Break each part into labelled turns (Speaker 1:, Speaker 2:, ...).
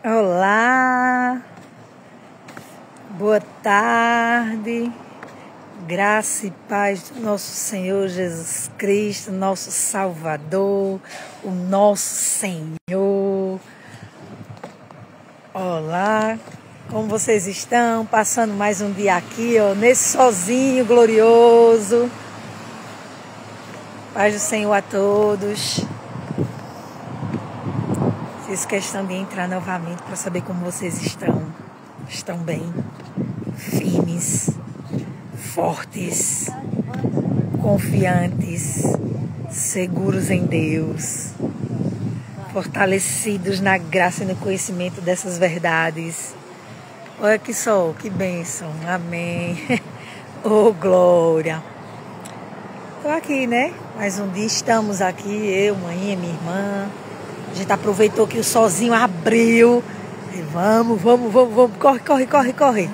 Speaker 1: Olá, boa tarde, graça e paz do nosso Senhor Jesus Cristo, nosso Salvador, o nosso Senhor. Olá, como vocês estão? Passando mais um dia aqui, nesse solzinho glorioso. Paz do Senhor a todos. Fiz questão de entrar novamente para saber como vocês estão. Estão bem, firmes, fortes, confiantes, seguros em Deus, fortalecidos na graça e no conhecimento dessas verdades. Olha que sol, que bênção, amém. Oh, glória. Estou aqui, né? Mais um dia estamos aqui, eu, mãe e minha irmã. A gente aproveitou que o solzinho abriu. E vamos. Corre.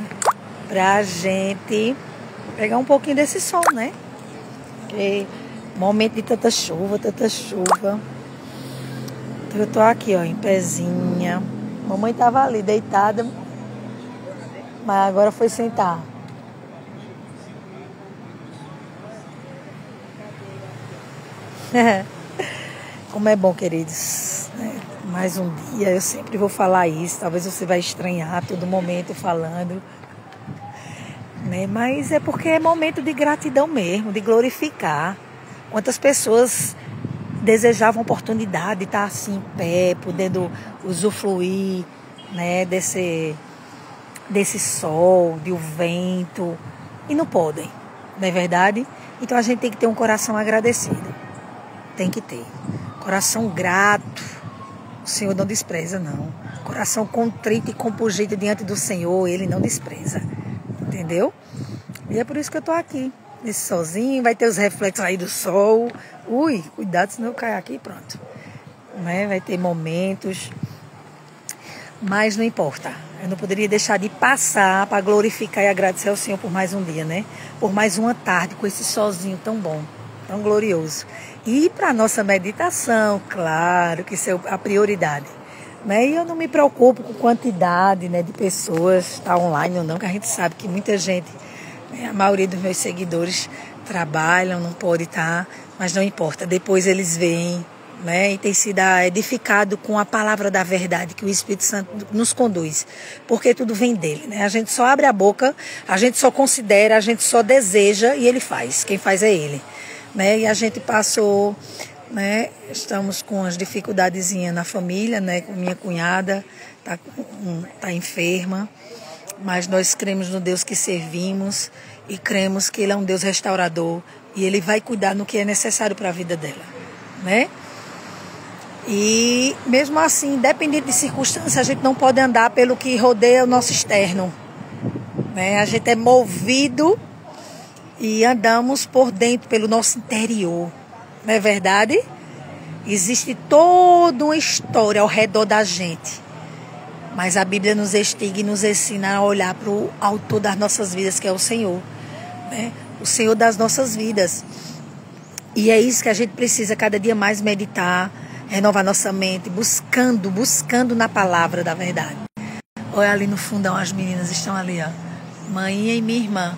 Speaker 1: Pra gente pegar um pouquinho desse sol, né? Porque momento de tanta chuva. Então eu tô aqui, em pezinha. Mamãe tava ali deitada, mas agora foi sentar. Como é bom, queridos, né? Mais um dia, eu sempre vou falar isso. Talvez você vai estranhar a todo momento falando, né? Mas é porque é momento de gratidão mesmo, de glorificar. Quantas pessoas desejavam a oportunidade de estar assim em pé, podendo usufruir, né, desse sol, do vento, e não podem, não é verdade? Então a gente tem que ter um coração agradecido. Tem que ter. Coração grato, o Senhor não despreza, não. Coração contrito e compungido diante do Senhor, Ele não despreza. Entendeu? E é por isso que eu tô aqui. Nesse solzinho, vai ter os reflexos aí do sol. Ui, cuidado, senão eu caio aqui, pronto. Né? Vai ter momentos. Mas não importa. Eu não poderia deixar de passar para glorificar e agradecer ao Senhor por mais um dia, né? Por mais uma tarde com esse solzinho tão bom, tão glorioso. E para a nossa meditação, claro, que isso é a prioridade. Né? E eu não me preocupo com quantidade, né, de pessoas, tá online ou não, que a gente sabe que muita gente, né, a maioria dos meus seguidores trabalham, não pode estar, mas não importa. Depois eles vêm, né, e tem sido edificado com a palavra da verdade que o Espírito Santo nos conduz, porque tudo vem dele. Né? A gente só abre a boca, a gente só considera, a gente só deseja e ele faz. Quem faz é ele. Né? E a gente passou, né? Estamos com as dificuldadezinhas na família, né? Com minha cunhada, tá enferma, mas nós cremos no Deus que servimos e cremos que Ele é um Deus restaurador e Ele vai cuidar no que é necessário para a vida dela, né? E mesmo assim, independente de circunstâncias, a gente não pode andar pelo que rodeia o nosso externo, né? A gente é movido e andamos por dentro, pelo nosso interior. Não é verdade? Existe toda uma história ao redor da gente. Mas a Bíblia nos instiga e nos ensina a olhar para o autor das nossas vidas, que é o Senhor. Né? O Senhor das nossas vidas. E é isso que a gente precisa cada dia mais meditar, renovar nossa mente, buscando na palavra da verdade. Olha ali no fundão, as meninas estão ali, ó. Mãe e minha irmã.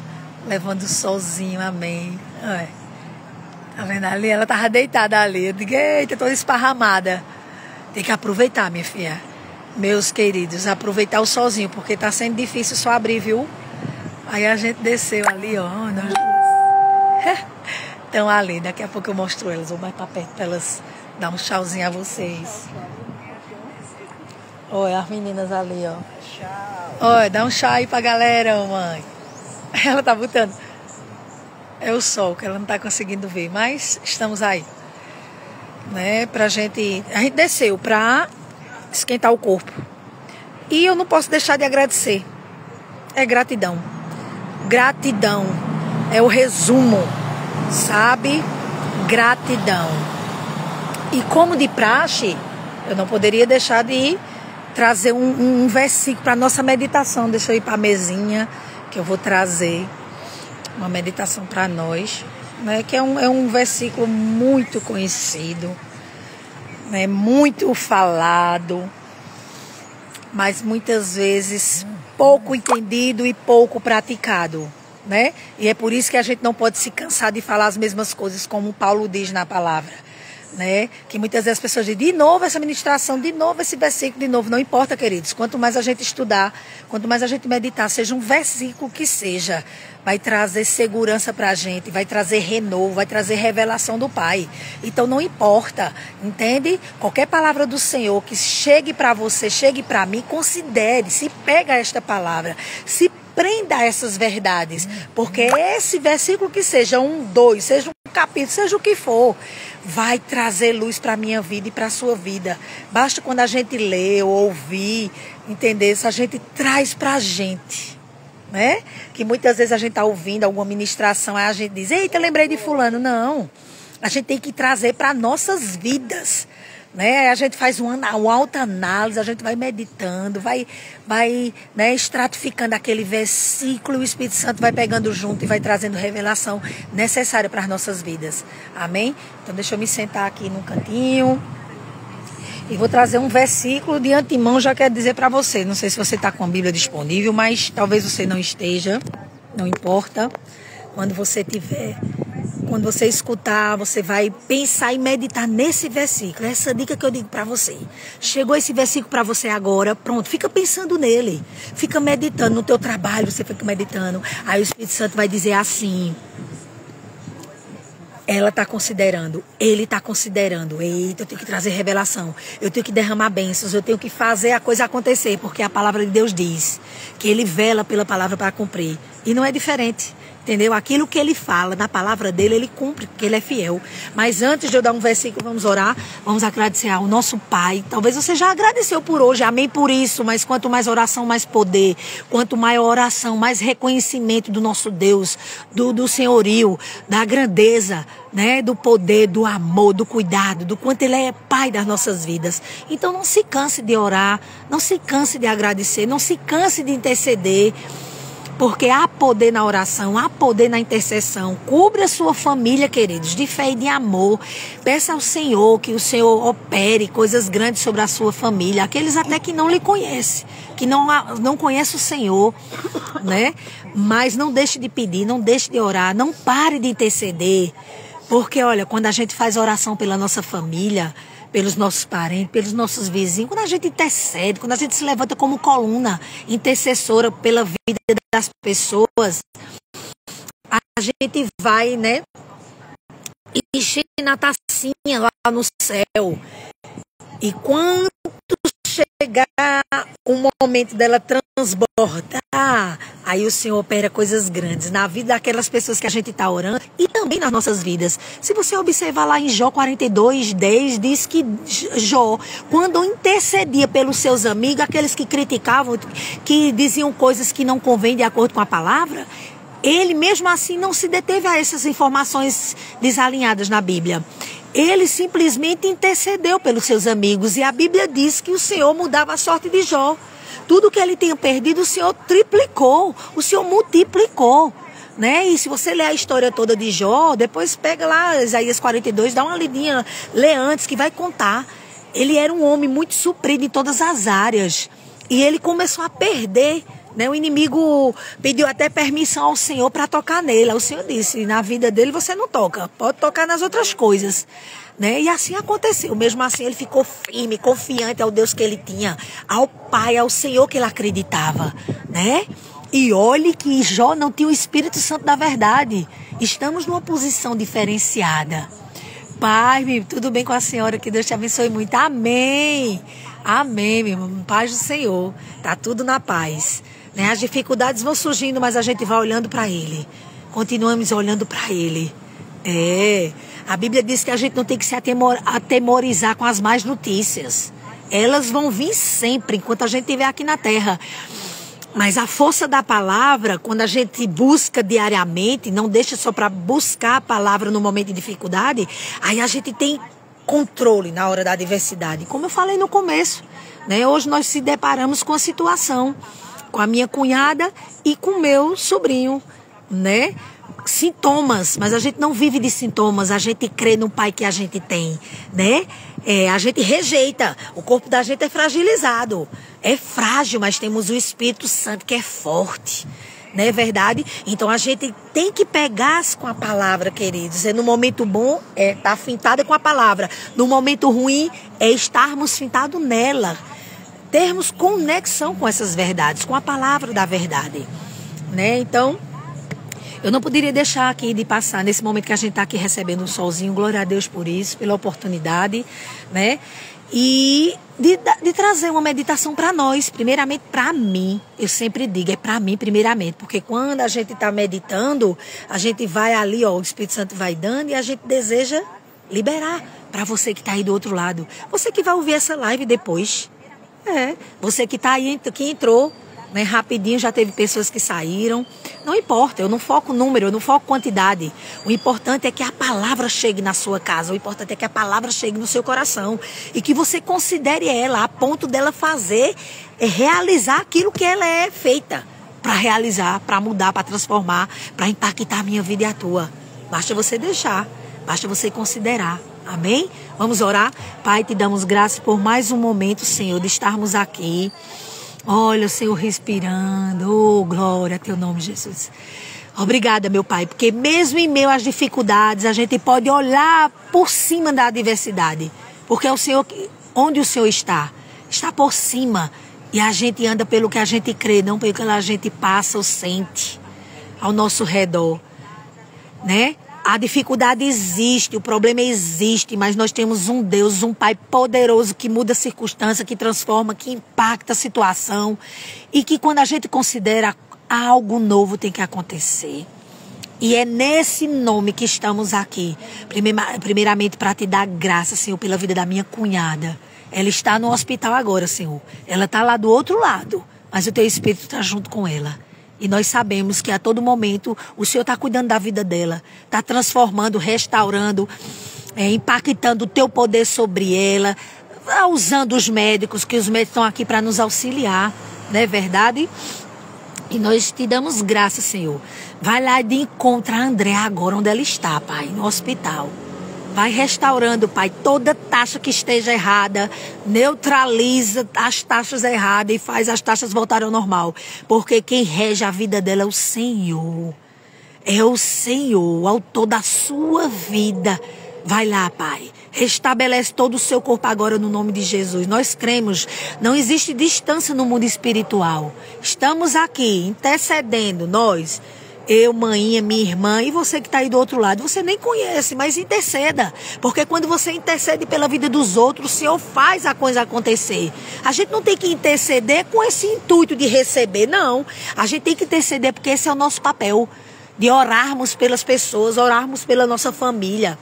Speaker 1: Levando o solzinho, amém. Olha. Tá vendo ali? Ela tava deitada ali. Eu digo, eita, toda esparramada. Tem que aproveitar, minha filha. Meus queridos, aproveitar o solzinho, porque tá sendo difícil só abrir, viu? Aí a gente desceu ali, ó. Nós duas. Estão ali, daqui a pouco eu mostro elas. Vou mais pra perto pra elas dar um tchauzinho a vocês. Olha, as meninas ali, ó. Olha, dá um tchau aí pra galera, mãe. Ela tá botando. É o sol que ela não tá conseguindo ver, mas estamos aí. Né? A gente desceu pra esquentar o corpo. E eu não posso deixar de agradecer. É gratidão. Gratidão é o resumo, sabe? Gratidão. E como de praxe, eu não poderia deixar de trazer um versículo para nossa meditação. Deixa eu ir para a mesinha, que eu vou trazer uma meditação para nós, né? Que é um versículo muito conhecido, né? Muito falado, mas muitas vezes pouco entendido e pouco praticado, né? E é por isso que a gente não pode se cansar de falar as mesmas coisas, como Paulo diz na palavra, né? Que muitas vezes as pessoas dizem, de novo essa ministração, de novo esse versículo, de novo. Não importa, queridos. Quanto mais a gente estudar, quanto mais a gente meditar, seja um versículo que seja, vai trazer segurança pra gente, vai trazer renovo, vai trazer revelação do Pai. Então não importa, entende? Qualquer palavra do Senhor que chegue para você, chegue para mim, considere, se pega esta palavra, se prenda a essas verdades, porque esse versículo que seja 1, 2, seja um capítulo, seja o que for, vai trazer luz para a minha vida e para a sua vida. Basta quando a gente lê ou ouvir, entender, isso a gente traz para a gente, né? Que muitas vezes a gente está ouvindo alguma ministração, aí a gente diz, eita, lembrei de fulano. Não, a gente tem que trazer para nossas vidas, né? A gente faz uma alta análise, a gente vai meditando, vai né, estratificando aquele versículo, e o Espírito Santo vai pegando junto e vai trazendo revelação necessária para as nossas vidas. Amém? Então deixa eu me sentar aqui num cantinho e vou trazer um versículo de antemão, já quero dizer para você. Não sei se você está com a Bíblia disponível, mas talvez você não esteja, não importa. Quando você tiver, quando você escutar, você vai pensar e meditar nesse versículo. Essa dica que eu digo para você. Chegou esse versículo para você agora, pronto, fica pensando nele. Fica meditando no teu trabalho, você fica meditando. Aí o Espírito Santo vai dizer assim, ela está considerando, ele está considerando. Eita, eu tenho que trazer revelação, eu tenho que derramar bênçãos, eu tenho que fazer a coisa acontecer, porque a palavra de Deus diz que ele vela pela palavra para cumprir. E não é diferente. Entendeu? Aquilo que ele fala, na palavra dele, ele cumpre, porque ele é fiel. Mas antes de eu dar um versículo, vamos orar, vamos agradecer ao nosso Pai. Talvez você já agradeceu por hoje, amém por isso, mas quanto mais oração, mais poder. Quanto maior oração, mais reconhecimento do nosso Deus, do senhorio, da grandeza, né? Do poder, do amor, do cuidado, do quanto ele é Pai das nossas vidas. Então não se canse de orar, não se canse de agradecer, não se canse de interceder. Porque há poder na oração, há poder na intercessão. Cubra a sua família, queridos, de fé e de amor. Peça ao Senhor que o Senhor opere coisas grandes sobre a sua família. Aqueles até que não lhe conhecem, que não conhecem o Senhor, né? Mas não deixe de pedir, não deixe de orar, não pare de interceder. Porque, olha, quando a gente faz oração pela nossa família, pelos nossos parentes, pelos nossos vizinhos, quando a gente intercede, quando a gente se levanta como coluna intercessora pela vida das pessoas, a gente vai, né, encher na tacinha lá no céu. E quando chegar o momento dela transbordar, aí o Senhor opera coisas grandes na vida daquelas pessoas que a gente está orando e também nas nossas vidas. Se você observar lá em Jó 42:10, diz que Jó, quando intercedia pelos seus amigos, aqueles que criticavam, que diziam coisas que não convêm de acordo com a palavra, ele mesmo assim não se deteve a essas informações desalinhadas na Bíblia. Ele simplesmente intercedeu pelos seus amigos. E a Bíblia diz que o Senhor mudava a sorte de Jó. Tudo que ele tinha perdido, o Senhor triplicou. O Senhor multiplicou. Né? E se você ler a história toda de Jó, depois pega lá Isaías 42, dá uma lidinha, lê antes, que vai contar. Ele era um homem muito suprido em todas as áreas. E ele começou a perder. Né? O inimigo pediu até permissão ao Senhor para tocar nele. O Senhor disse, na vida dele você não toca, pode tocar nas outras coisas. Né? E assim aconteceu. Mesmo assim ele ficou firme, confiante ao Deus que ele tinha, ao Pai, ao Senhor que ele acreditava. Né? E olhe que Jó não tinha o Espírito Santo da verdade. Estamos numa posição diferenciada. Pai, tudo bem com a senhora? Que Deus te abençoe muito. Amém. Amém, meu irmão. Paz do Senhor. Tá tudo na paz. Né? As dificuldades vão surgindo, mas a gente vai olhando para Ele. Continuamos olhando para Ele. A Bíblia diz que a gente não tem que se atemorizar com as más notícias. Elas vão vir sempre, enquanto a gente estiver aqui na terra. Mas a força da palavra, quando a gente busca diariamente, não deixa só para buscar a palavra no momento de dificuldade, aí a gente tem controle na hora da adversidade. Como eu falei no começo, né? Hoje nós se deparamos com a situação, com a minha cunhada e com o meu sobrinho, né? Sintomas, mas a gente não vive de sintomas, a gente crê no Pai que a gente tem, né? A gente rejeita, o corpo da gente é fragilizado, é frágil, mas temos o Espírito Santo que é forte. Não é verdade? Então a gente tem que pegar-se com a palavra, queridos. No momento bom, estar fintada com a palavra. No momento ruim, estarmos fintados nela. Termos conexão com essas verdades, com a palavra da verdade. Né? Então, eu não poderia deixar aqui de passar, nesse momento que a gente está aqui recebendo um solzinho, glória a Deus por isso, pela oportunidade, né? E de trazer uma meditação para nós, primeiramente para mim. Eu sempre digo, é para mim primeiramente, porque quando a gente está meditando, a gente vai ali, ó, o Espírito Santo vai dando e a gente deseja liberar para você que está aí do outro lado. Você que vai ouvir essa live depois. Você que está aí, que entrou, né, rapidinho, já teve pessoas que saíram. Não importa, eu não foco número, eu não foco quantidade. O importante é que a palavra chegue na sua casa. O importante é que a palavra chegue no seu coração. E que você considere ela a ponto dela realizar aquilo que ela é feita. Para realizar, para mudar, para transformar, para impactar a minha vida e a tua. Basta você deixar, basta você considerar. Amém? Vamos orar? Pai, te damos graças por mais um momento, Senhor, de estarmos aqui. Olha o Senhor respirando. Oh, glória a teu nome, Jesus. Obrigada, meu Pai, porque mesmo em meio às dificuldades, a gente pode olhar por cima da adversidade. Porque é o Senhor, onde o Senhor está por cima. E a gente anda pelo que a gente crê, não pelo que a gente passa ou sente ao nosso redor. Né? A dificuldade existe, o problema existe, mas nós temos um Deus, um Pai poderoso que muda a circunstância, que transforma, que impacta a situação e que quando a gente considera algo novo tem que acontecer. E é nesse nome que estamos aqui, primeiramente para te dar graça, Senhor, pela vida da minha cunhada. Ela está no hospital agora, Senhor. Ela está lá do outro lado, mas o teu Espírito está junto com ela. E nós sabemos que a todo momento o Senhor está cuidando da vida dela, está transformando, restaurando, impactando o teu poder sobre ela, usando os médicos, que os médicos estão aqui para nos auxiliar, não é verdade? E nós te damos graças, Senhor. Vai lá de encontro a André agora, onde ela está, Pai, no hospital. Vai restaurando, Pai, toda taxa que esteja errada, neutraliza as taxas erradas e faz as taxas voltarem ao normal. Porque quem rege a vida dela é o Senhor. É o Senhor, o autor da sua vida. Vai lá, Pai. Restabelece todo o seu corpo agora no nome de Jesus. Nós cremos, não existe distância no mundo espiritual. Estamos aqui intercedendo, nós. Eu, maninha, minha irmã e você que está aí do outro lado, você nem conhece, mas interceda. Porque quando você intercede pela vida dos outros, o Senhor faz a coisa acontecer. A gente não tem que interceder com esse intuito de receber, não. A gente tem que interceder porque esse é o nosso papel. De orarmos pelas pessoas, orarmos pela nossa família,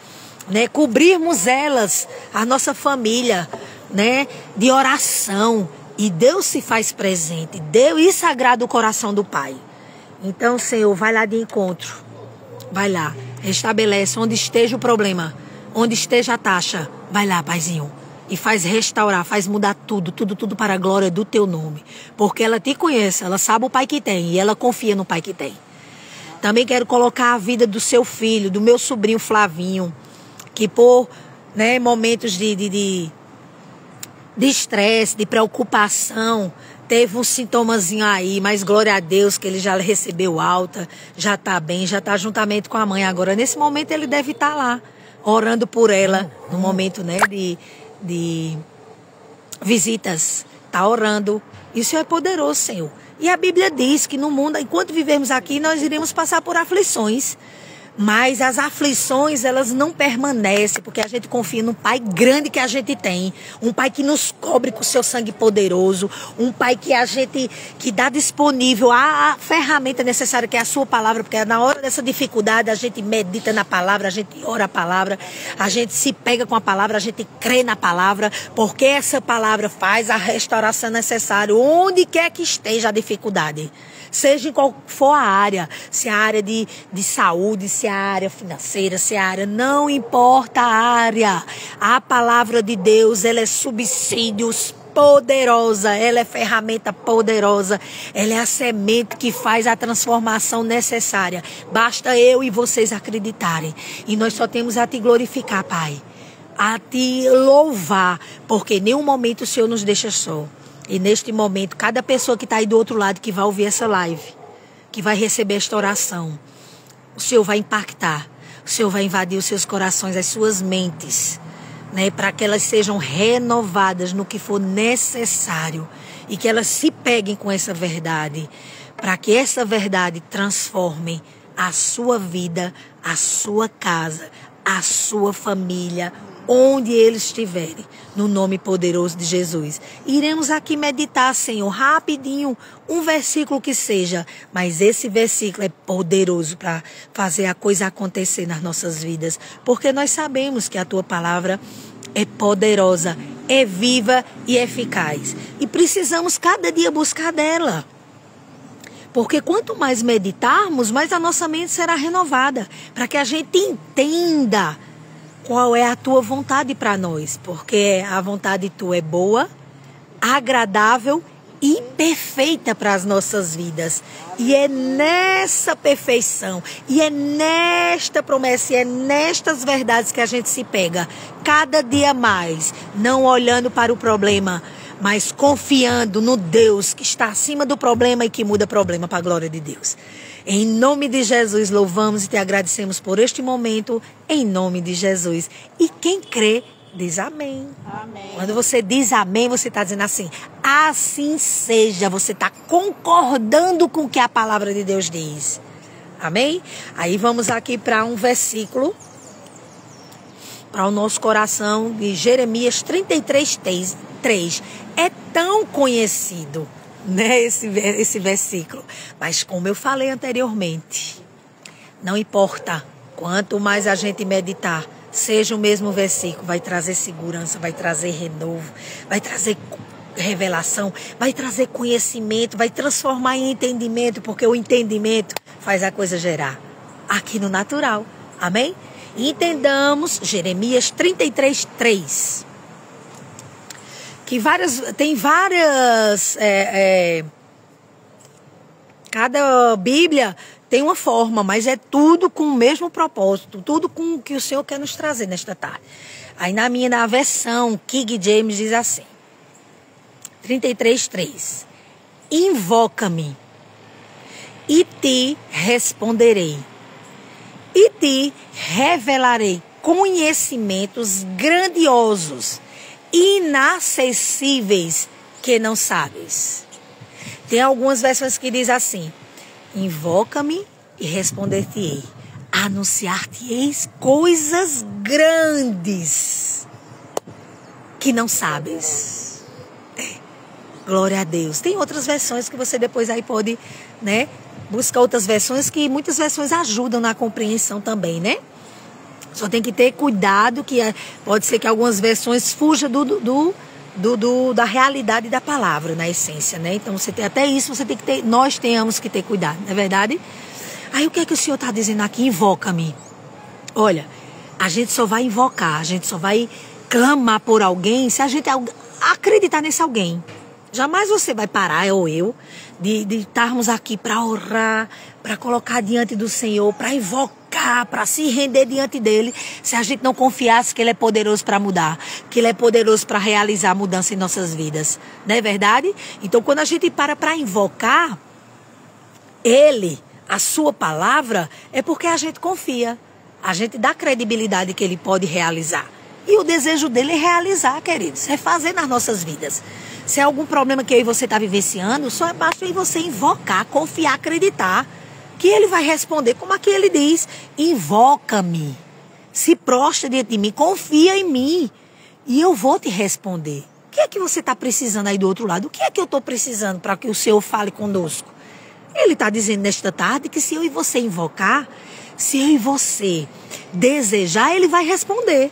Speaker 1: né? Cobrirmos elas, a nossa família, né? De oração. E Deus se faz presente. Deus, isso agrada o coração do Pai. Então, Senhor, vai lá de encontro. Vai lá. Restabelece onde esteja o problema. Onde esteja a taxa. Vai lá, Paizinho. E faz restaurar, faz mudar tudo para a glória do teu nome. Porque ela te conhece, ela sabe o Pai que tem. E ela confia no Pai que tem. Também quero colocar a vida do seu filho, do meu sobrinho Flavinho. Que por momentos de estresse, de preocupação, teve um sintomazinho aí, mas glória a Deus que ele já recebeu alta, já está bem, já está juntamente com a mãe agora. Nesse momento ele deve estar lá, orando por ela, no momento de visitas. Está orando. Isso é poderoso, Senhor. E a Bíblia diz que no mundo, enquanto vivemos aqui, nós iremos passar por aflições. Mas as aflições, elas não permanecem, porque a gente confia no Pai grande que a gente tem. Um Pai que nos cobre com o seu sangue poderoso. Um Pai que dá disponível a ferramenta necessária, que é a sua palavra. Porque na hora dessa dificuldade, a gente medita na palavra, a gente ora a palavra, a gente se pega com a palavra, a gente crê na palavra, porque essa palavra faz a restauração necessária, onde quer que esteja a dificuldade. Seja em qual for a área, se é a área de saúde, se é a área financeira, se é a área, não importa a área. A palavra de Deus, ela é subsídios poderosa, ela é ferramenta poderosa, ela é a semente que faz a transformação necessária. Basta eu e vocês acreditarem. E nós só temos a te glorificar, Pai, a te louvar, porque em nenhum momento o Senhor nos deixa só. E neste momento, cada pessoa que está aí do outro lado, que vai ouvir essa live, que vai receber esta oração, o Senhor vai impactar, o Senhor vai invadir os seus corações, as suas mentes, né, para que elas sejam renovadas no que for necessário e que elas se peguem com essa verdade, para que essa verdade transforme a sua vida, a sua casa, a sua família, onde eles estiverem, no nome poderoso de Jesus. Iremos aqui meditar, Senhor, rapidinho, um versículo que seja, mas esse versículo é poderoso para fazer a coisa acontecer nas nossas vidas, porque nós sabemos que a tua palavra é poderosa, é viva e eficaz, e precisamos cada dia buscar dela. Porque quanto mais meditarmos, mais a nossa mente será renovada, para que a gente entenda qual é a tua vontade para nós, porque a vontade tua é boa, agradável e perfeita para as nossas vidas. E é nessa perfeição, e é nesta promessa, e é nestas verdades que a gente se pega cada dia mais, não olhando para o problema, mas confiando no Deus que está acima do problema e que muda o problema para a glória de Deus. Em nome de Jesus, louvamos e te agradecemos por este momento, em nome de Jesus. E quem crê, diz amém.
Speaker 2: Amém.
Speaker 1: Quando você diz amém, você está dizendo assim, assim seja, você está concordando com o que a palavra de Deus diz. Amém? Aí vamos aqui para um versículo, para o nosso coração, de Jeremias 33:3. É tão conhecido, né, esse versículo. Mas como eu falei anteriormente, não importa quanto mais a gente meditar, seja o mesmo versículo, vai trazer segurança, vai trazer renovo, vai trazer revelação, vai trazer conhecimento, vai transformar em entendimento, porque o entendimento faz a coisa gerar aqui no natural. Amém? Entendamos Jeremias 33:3. Que tem várias... cada Bíblia tem uma forma, mas é tudo com o mesmo propósito, tudo com o que o Senhor quer nos trazer nesta tarde. Aí na versão King James diz assim, 33:3. Invoca-me e te responderei e te revelarei conhecimentos grandiosos, inacessíveis, que não sabes. Tem algumas versões que diz assim, invoca-me e responder-te-ei, anunciar-te-eis coisas grandes que não sabes. Glória a Deus. Tem outras versões que você depois aí pode, né, buscar outras versões, que muitas versões ajudam na compreensão também, né? Só tem que ter cuidado, que pode ser que algumas versões fujam da realidade da palavra, na essência, né? Então, você tem até isso, você tem que ter, nós tenhamos que ter cuidado, não é verdade? Aí, o que é que o Senhor está dizendo aqui? Invoca-me. Olha, a gente só vai invocar, a gente só vai clamar por alguém se a gente acreditar nesse alguém. Jamais você vai parar, ou eu, de estarmos aqui para orar, para colocar diante do Senhor, para invocar, para se render diante dele, se a gente não confiasse que ele é poderoso para mudar, que ele é poderoso para realizar a mudança em nossas vidas. Não é verdade? Então, quando a gente para invocar ele, a sua palavra, é porque a gente confia. A gente dá credibilidade que ele pode realizar. E o desejo dele é realizar, queridos, é fazer nas nossas vidas. Se é algum problema que eu e você está vivenciando, só basta você invocar, confiar, acreditar que ele vai responder, como aqui ele diz, invoca-me, se prostra diante de mim, confia em mim e eu vou te responder. O que é que você está precisando aí do outro lado? O que é que eu estou precisando para que o Senhor fale conosco? Ele está dizendo nesta tarde que se eu e você invocar, se eu e você desejar, ele vai responder.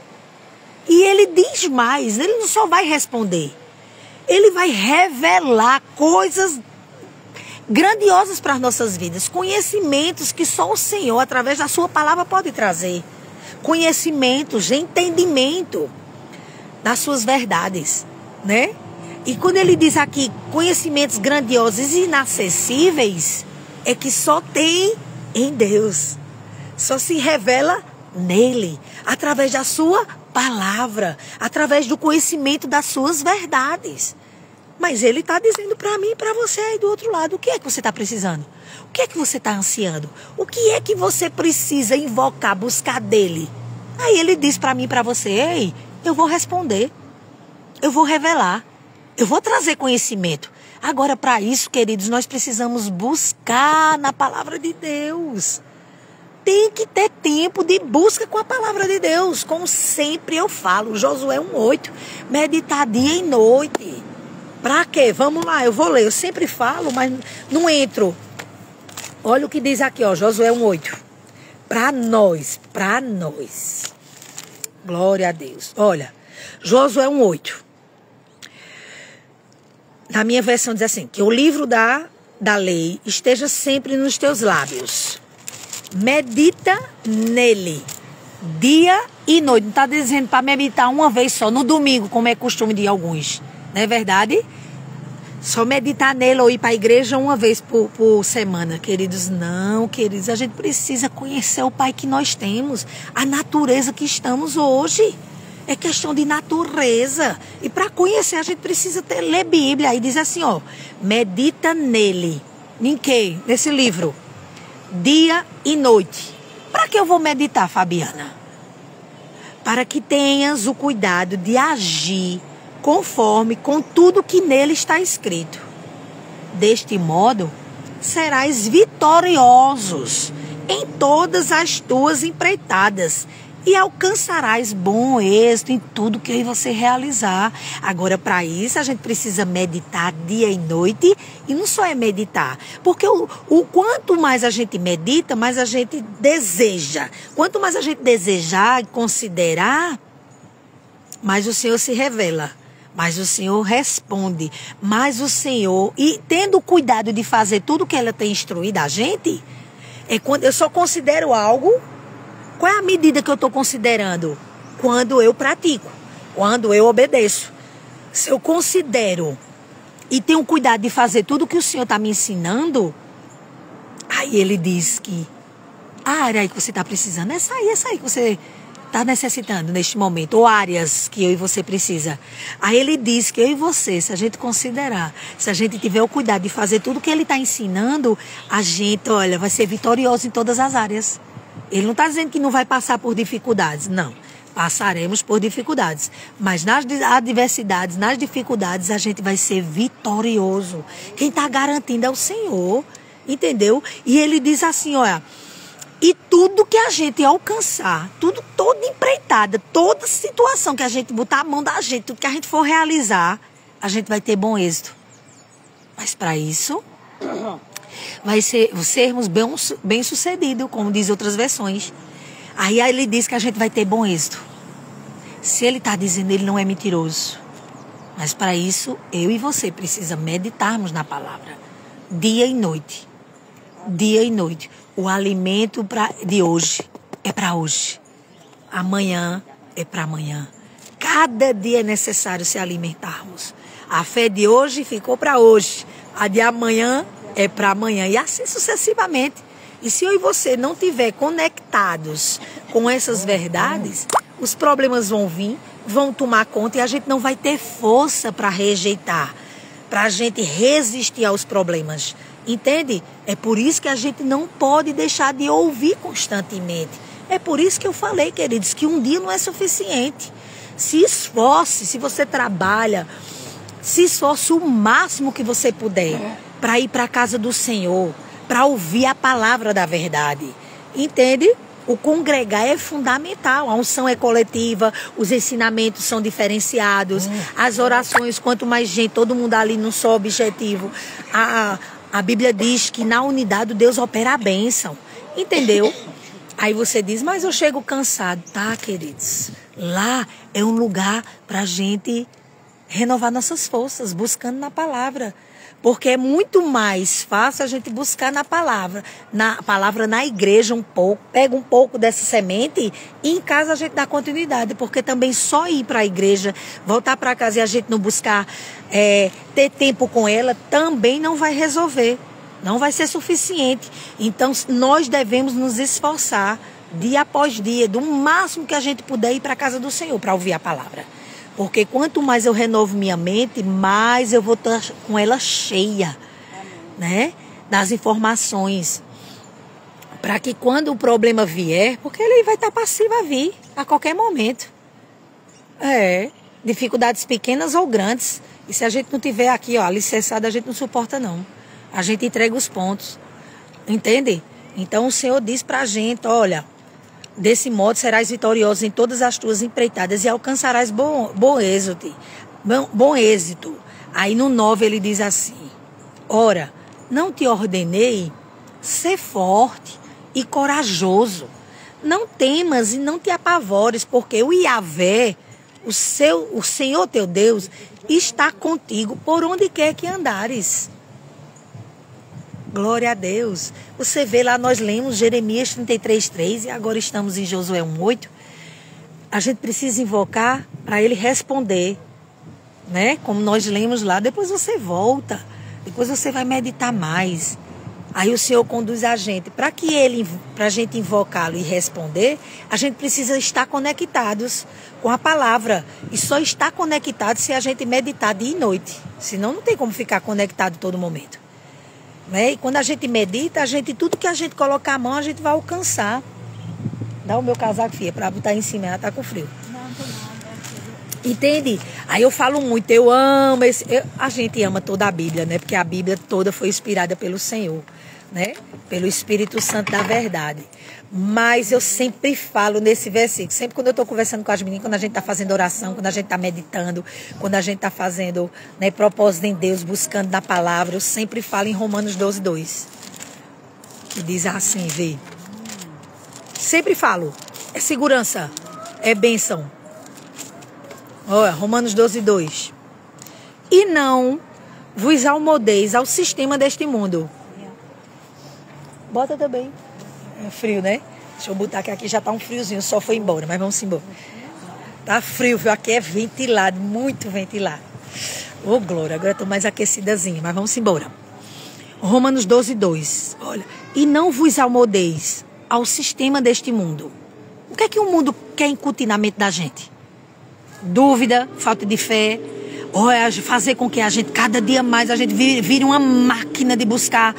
Speaker 1: E ele diz mais, ele não só vai responder, ele vai revelar coisas grandiosas para as nossas vidas, conhecimentos que só o Senhor, através da sua palavra, pode trazer. Conhecimentos, entendimento das suas verdades, né? E quando ele diz aqui, conhecimentos grandiosos e inacessíveis, é que só tem em Deus. Só se revela nele, através da sua palavra, através do conhecimento das suas verdades. Mas ele está dizendo para mim e para você aí do outro lado. O que é que você está precisando? O que é que você está ansiando? O que é que você precisa invocar, buscar dele? Aí ele diz para mim e para você: ei, eu vou responder. Eu vou revelar. Eu vou trazer conhecimento. Agora, para isso, queridos, nós precisamos buscar na palavra de Deus. Tem que ter tempo de busca com a palavra de Deus. Como sempre eu falo, Josué 1:8, meditar dia e noite. Para quê? Vamos lá, eu vou ler. Eu sempre falo, mas não entro. Olha o que diz aqui, ó, Josué 1:8. Para nós. Glória a Deus. Olha, Josué 1:8. Na minha versão diz assim, que o livro da lei esteja sempre nos teus lábios. Medita nele, dia e noite. Não está dizendo para meditar uma vez só, no domingo, como é costume de alguns. Não é verdade? Só meditar nele ou ir para a igreja uma vez por semana. Queridos, não, queridos. A gente precisa conhecer o Pai que nós temos. A natureza que estamos hoje. É questão de natureza. E para conhecer, a gente precisa ler Bíblia. Aí diz assim, ó. Medita nele. Em quê? Nesse livro. Dia e noite. Para que eu vou meditar, Fabiana? Para que tenhas o cuidado de agir conforme com tudo que nele está escrito. Deste modo, serás vitoriosos em todas as tuas empreitadas e alcançarás bom êxito em tudo que você realizar. Agora, para isso, a gente precisa meditar dia e noite. E não só é meditar. Porque o quanto mais a gente medita, mais a gente deseja. Quanto mais a gente desejar e considerar, mais o Senhor se revela. Mais o Senhor responde. Mais o Senhor... E tendo cuidado de fazer tudo que ela tem instruído a gente, é quando eu só considero algo... Qual é a medida que eu estou considerando? Quando eu pratico, quando eu obedeço. Se eu considero e tenho cuidado de fazer tudo que o Senhor está me ensinando, aí ele diz que a área aí que você está precisando, essa aí que você está necessitando neste momento, ou áreas que eu e você precisa. Aí ele diz que eu e você, se a gente considerar, se a gente tiver o cuidado de fazer tudo que ele está ensinando, a gente, olha, vai ser vitorioso em todas as áreas. Ele não está dizendo que não vai passar por dificuldades, não. Passaremos por dificuldades. Mas nas adversidades, nas dificuldades, a gente vai ser vitorioso. Quem está garantindo é o Senhor, entendeu? E ele diz assim, olha, e tudo que a gente alcançar, toda empreitada, toda situação que a gente botar a mão da gente, tudo que a gente for realizar, a gente vai ter bom êxito. Mas para isso... sermos bem-sucedidos, como diz outras versões. Aí ele diz que a gente vai ter bom êxito. Se ele está dizendo, ele não é mentiroso. Mas para isso, eu e você precisamos meditarmos na palavra. Dia e noite. Dia e noite. O alimento de hoje é para hoje. Amanhã é para amanhã. Cada dia é necessário se alimentarmos. A fé de hoje ficou para hoje. A de amanhã é para amanhã. E assim sucessivamente. E se eu e você não estiver conectados com essas verdades, os problemas vão vir, vão tomar conta e a gente não vai ter força para rejeitar, para a gente resistir aos problemas. Entende? É por isso que a gente não pode deixar de ouvir constantemente. É por isso que eu falei, queridos, que um dia não é suficiente. Se esforce, se você trabalha, se esforce o máximo que você puder para ir para a casa do Senhor, para ouvir a palavra da verdade. Entende? O congregar é fundamental. A unção é coletiva, os ensinamentos são diferenciados, as orações, quanto mais gente, todo mundo ali num só objetivo. A Bíblia diz que na unidade Deus opera a bênção. Entendeu? Aí você diz, mas eu chego cansado. Tá, queridos? Lá é um lugar para a gente renovar nossas forças, buscando na palavra. Porque é muito mais fácil a gente buscar na palavra na igreja um pouco, pega um pouco dessa semente e em casa a gente dá continuidade. Porque também só ir para a igreja, voltar para casa e a gente não buscar ter tempo com ela, também não vai resolver, não vai ser suficiente. Então nós devemos nos esforçar dia após dia, do máximo que a gente puder ir para a casa do Senhor para ouvir a palavra. Porque quanto mais eu renovo minha mente, mais eu vou estar com ela cheia, né? Das informações. Para que quando o problema vier, porque ele vai estar passivo a vir a qualquer momento. Dificuldades pequenas ou grandes. E se a gente não tiver aqui, ó, alicerçado, a gente não suporta não. A gente entrega os pontos. Entende? Então o Senhor diz pra gente, olha, desse modo serás vitorioso em todas as tuas empreitadas e alcançarás bom êxito. Bom êxito. Aí no 9 ele diz assim, ora, não te ordenei ser forte e corajoso. Não temas e não te apavores, porque o Yahvé, o Senhor teu Deus, está contigo por onde quer que andares. Glória a Deus. Você vê lá, nós lemos Jeremias 33:3 e agora estamos em Josué 1:8. A gente precisa invocar para ele responder, né? Como nós lemos lá, depois você volta, depois você vai meditar mais. Aí o Senhor conduz a gente. Para a gente invocá-lo e responder, a gente precisa estar conectados com a palavra. E só está conectado se a gente meditar dia e noite. Senão não tem como ficar conectado todo momento. Né? E quando a gente medita, tudo que a gente colocar a mão, a gente vai alcançar. Dá o meu casaco, filha, para botar em cima, ela tá com frio. Entende? Aí eu falo muito, eu amo a gente ama toda a Bíblia, né? Porque a Bíblia toda foi inspirada pelo Senhor, né? Pelo Espírito Santo da verdade. Mas eu sempre falo nesse versículo, sempre quando eu estou conversando com as meninas, quando a gente está fazendo oração, quando a gente está meditando, quando a gente está fazendo, né, propósito em Deus, buscando na palavra, eu sempre falo em Romanos 12:2. Que diz assim, vê. Sempre falo, é segurança, é bênção. Olha, Romanos 12:2. E não vos almodeis ao sistema deste mundo. Bota também. É frio, né? Deixa eu botar que aqui já tá um friozinho, o sol foi embora, mas vamos embora. Tá frio, viu? Aqui é ventilado, muito ventilado. Ô, glória, agora eu tô mais aquecidazinha, mas vamos embora. Romanos 12:2. Olha, e não vos almodeis ao sistema deste mundo. O que é que o mundo quer incutir na mente da gente? Dúvida, falta de fé, fazer com que a gente, cada dia mais, a gente vire uma máquina de buscar.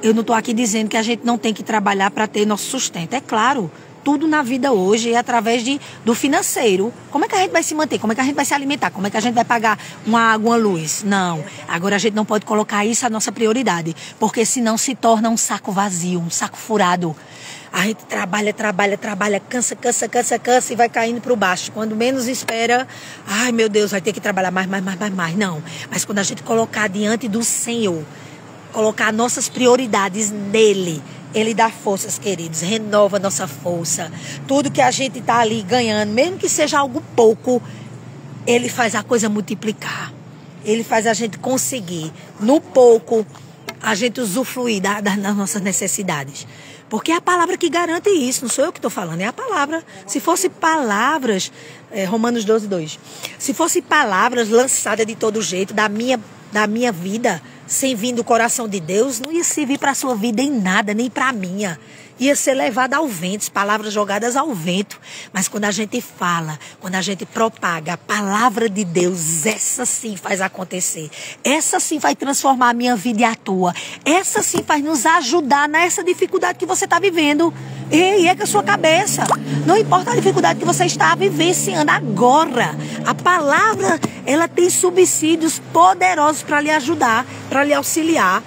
Speaker 1: Eu não estou aqui dizendo que a gente não tem que trabalhar para ter nosso sustento. É claro, tudo na vida hoje é através do financeiro. Como é que a gente vai se manter? Como é que a gente vai se alimentar? Como é que a gente vai pagar uma água, uma luz? Não. Agora a gente não pode colocar isso a nossa prioridade, porque senão se torna um saco vazio, um saco furado. A gente trabalha, cansa e vai caindo para o baixo. Quando menos espera, ai meu Deus, vai ter que trabalhar mais. Não, mas quando a gente colocar diante do Senhor, colocar nossas prioridades nele, ele dá forças, queridos, renova nossa força. Tudo que a gente está ali ganhando, mesmo que seja algo pouco, ele faz a coisa multiplicar. Ele faz a gente conseguir, no pouco, a gente usufruir das nossas necessidades. Porque é a palavra que garante isso, não sou eu que estou falando, é a palavra. Se fosse palavras, Romanos 12:2, se fosse palavras lançadas de todo jeito, da minha vida, sem vir do coração de Deus, não ia servir para a sua vida em nada, nem para a minha. Ia ser levada ao vento, palavras jogadas ao vento. Mas quando a gente fala, quando a gente propaga a palavra de Deus, essa sim faz acontecer. Essa sim vai transformar a minha vida e a tua. Essa sim vai nos ajudar nessa dificuldade que você está vivendo. Ei, é com a sua cabeça. Não importa a dificuldade que você está vivenciando agora. A palavra, ela tem subsídios poderosos para lhe ajudar, para lhe auxiliar,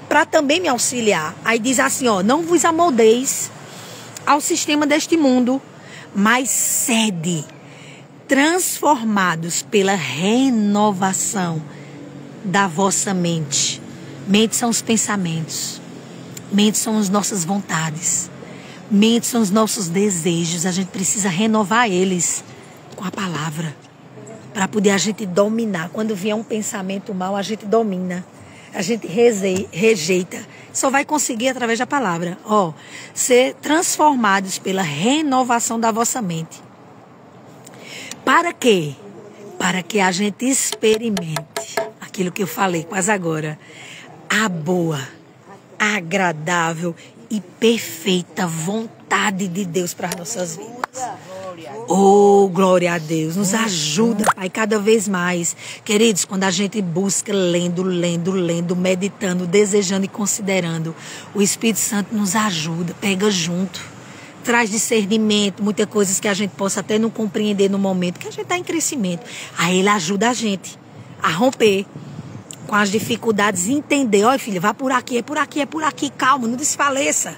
Speaker 1: para também me auxiliar. Aí diz assim, ó, não vos amoldeis ao sistema deste mundo, mas sede transformados pela renovação da vossa mente. Mente são os pensamentos, mente são as nossas vontades, mente são os nossos desejos. A gente precisa renovar eles com a palavra, para poder a gente dominar. Quando vier um pensamento mau, a gente domina. A gente rejeita. Só vai conseguir através da palavra. Ó, ser transformados pela renovação da vossa mente. Para quê? Para que a gente experimente aquilo que eu falei quase agora. A boa, agradável e perfeita vontade de Deus para as nossas vidas. Oh, glória a Deus. Nos ajuda, Pai, cada vez mais. Queridos, quando a gente busca lendo, meditando, desejando e considerando, o Espírito Santo nos ajuda, pega junto. Traz discernimento, muitas coisas que a gente possa até não compreender no momento, que a gente está em crescimento. Aí ele ajuda a gente a romper com as dificuldades e entender. Olha, filha, vá por aqui, é por aqui, calma, não desfaleça.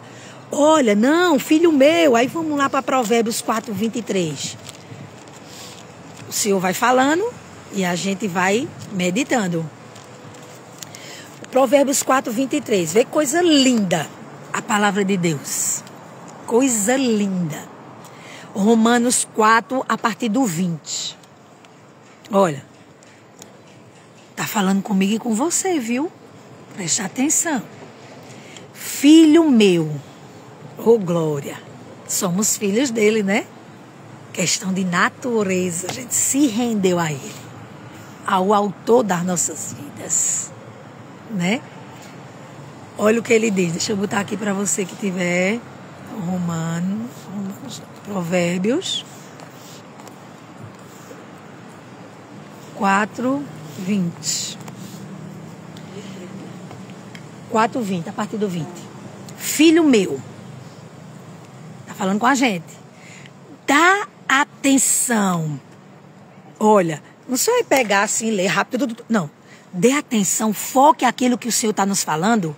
Speaker 1: Olha, não, filho meu. Aí vamos lá para Provérbios 4:23. O Senhor vai falando e a gente vai meditando. Provérbios 4:23. Vê que coisa linda a palavra de Deus. Coisa linda. Romanos 4, a partir do 20. Olha. Tá falando comigo e com você, viu? Preste atenção. Filho meu. Oh, glória. Somos filhos dele, né? Questão de natureza. A gente se rendeu a ele. Ao autor das nossas vidas. Né? Olha o que ele diz. Deixa eu botar aqui para você que tiver. Romanos, Provérbios 4:20. 4:20, a partir do 20. Filho meu. Tá falando com a gente. Dá atenção. Olha, não só vai pegar assim, ler rápido. Não. Dê atenção, foque aquilo que o Senhor está nos falando.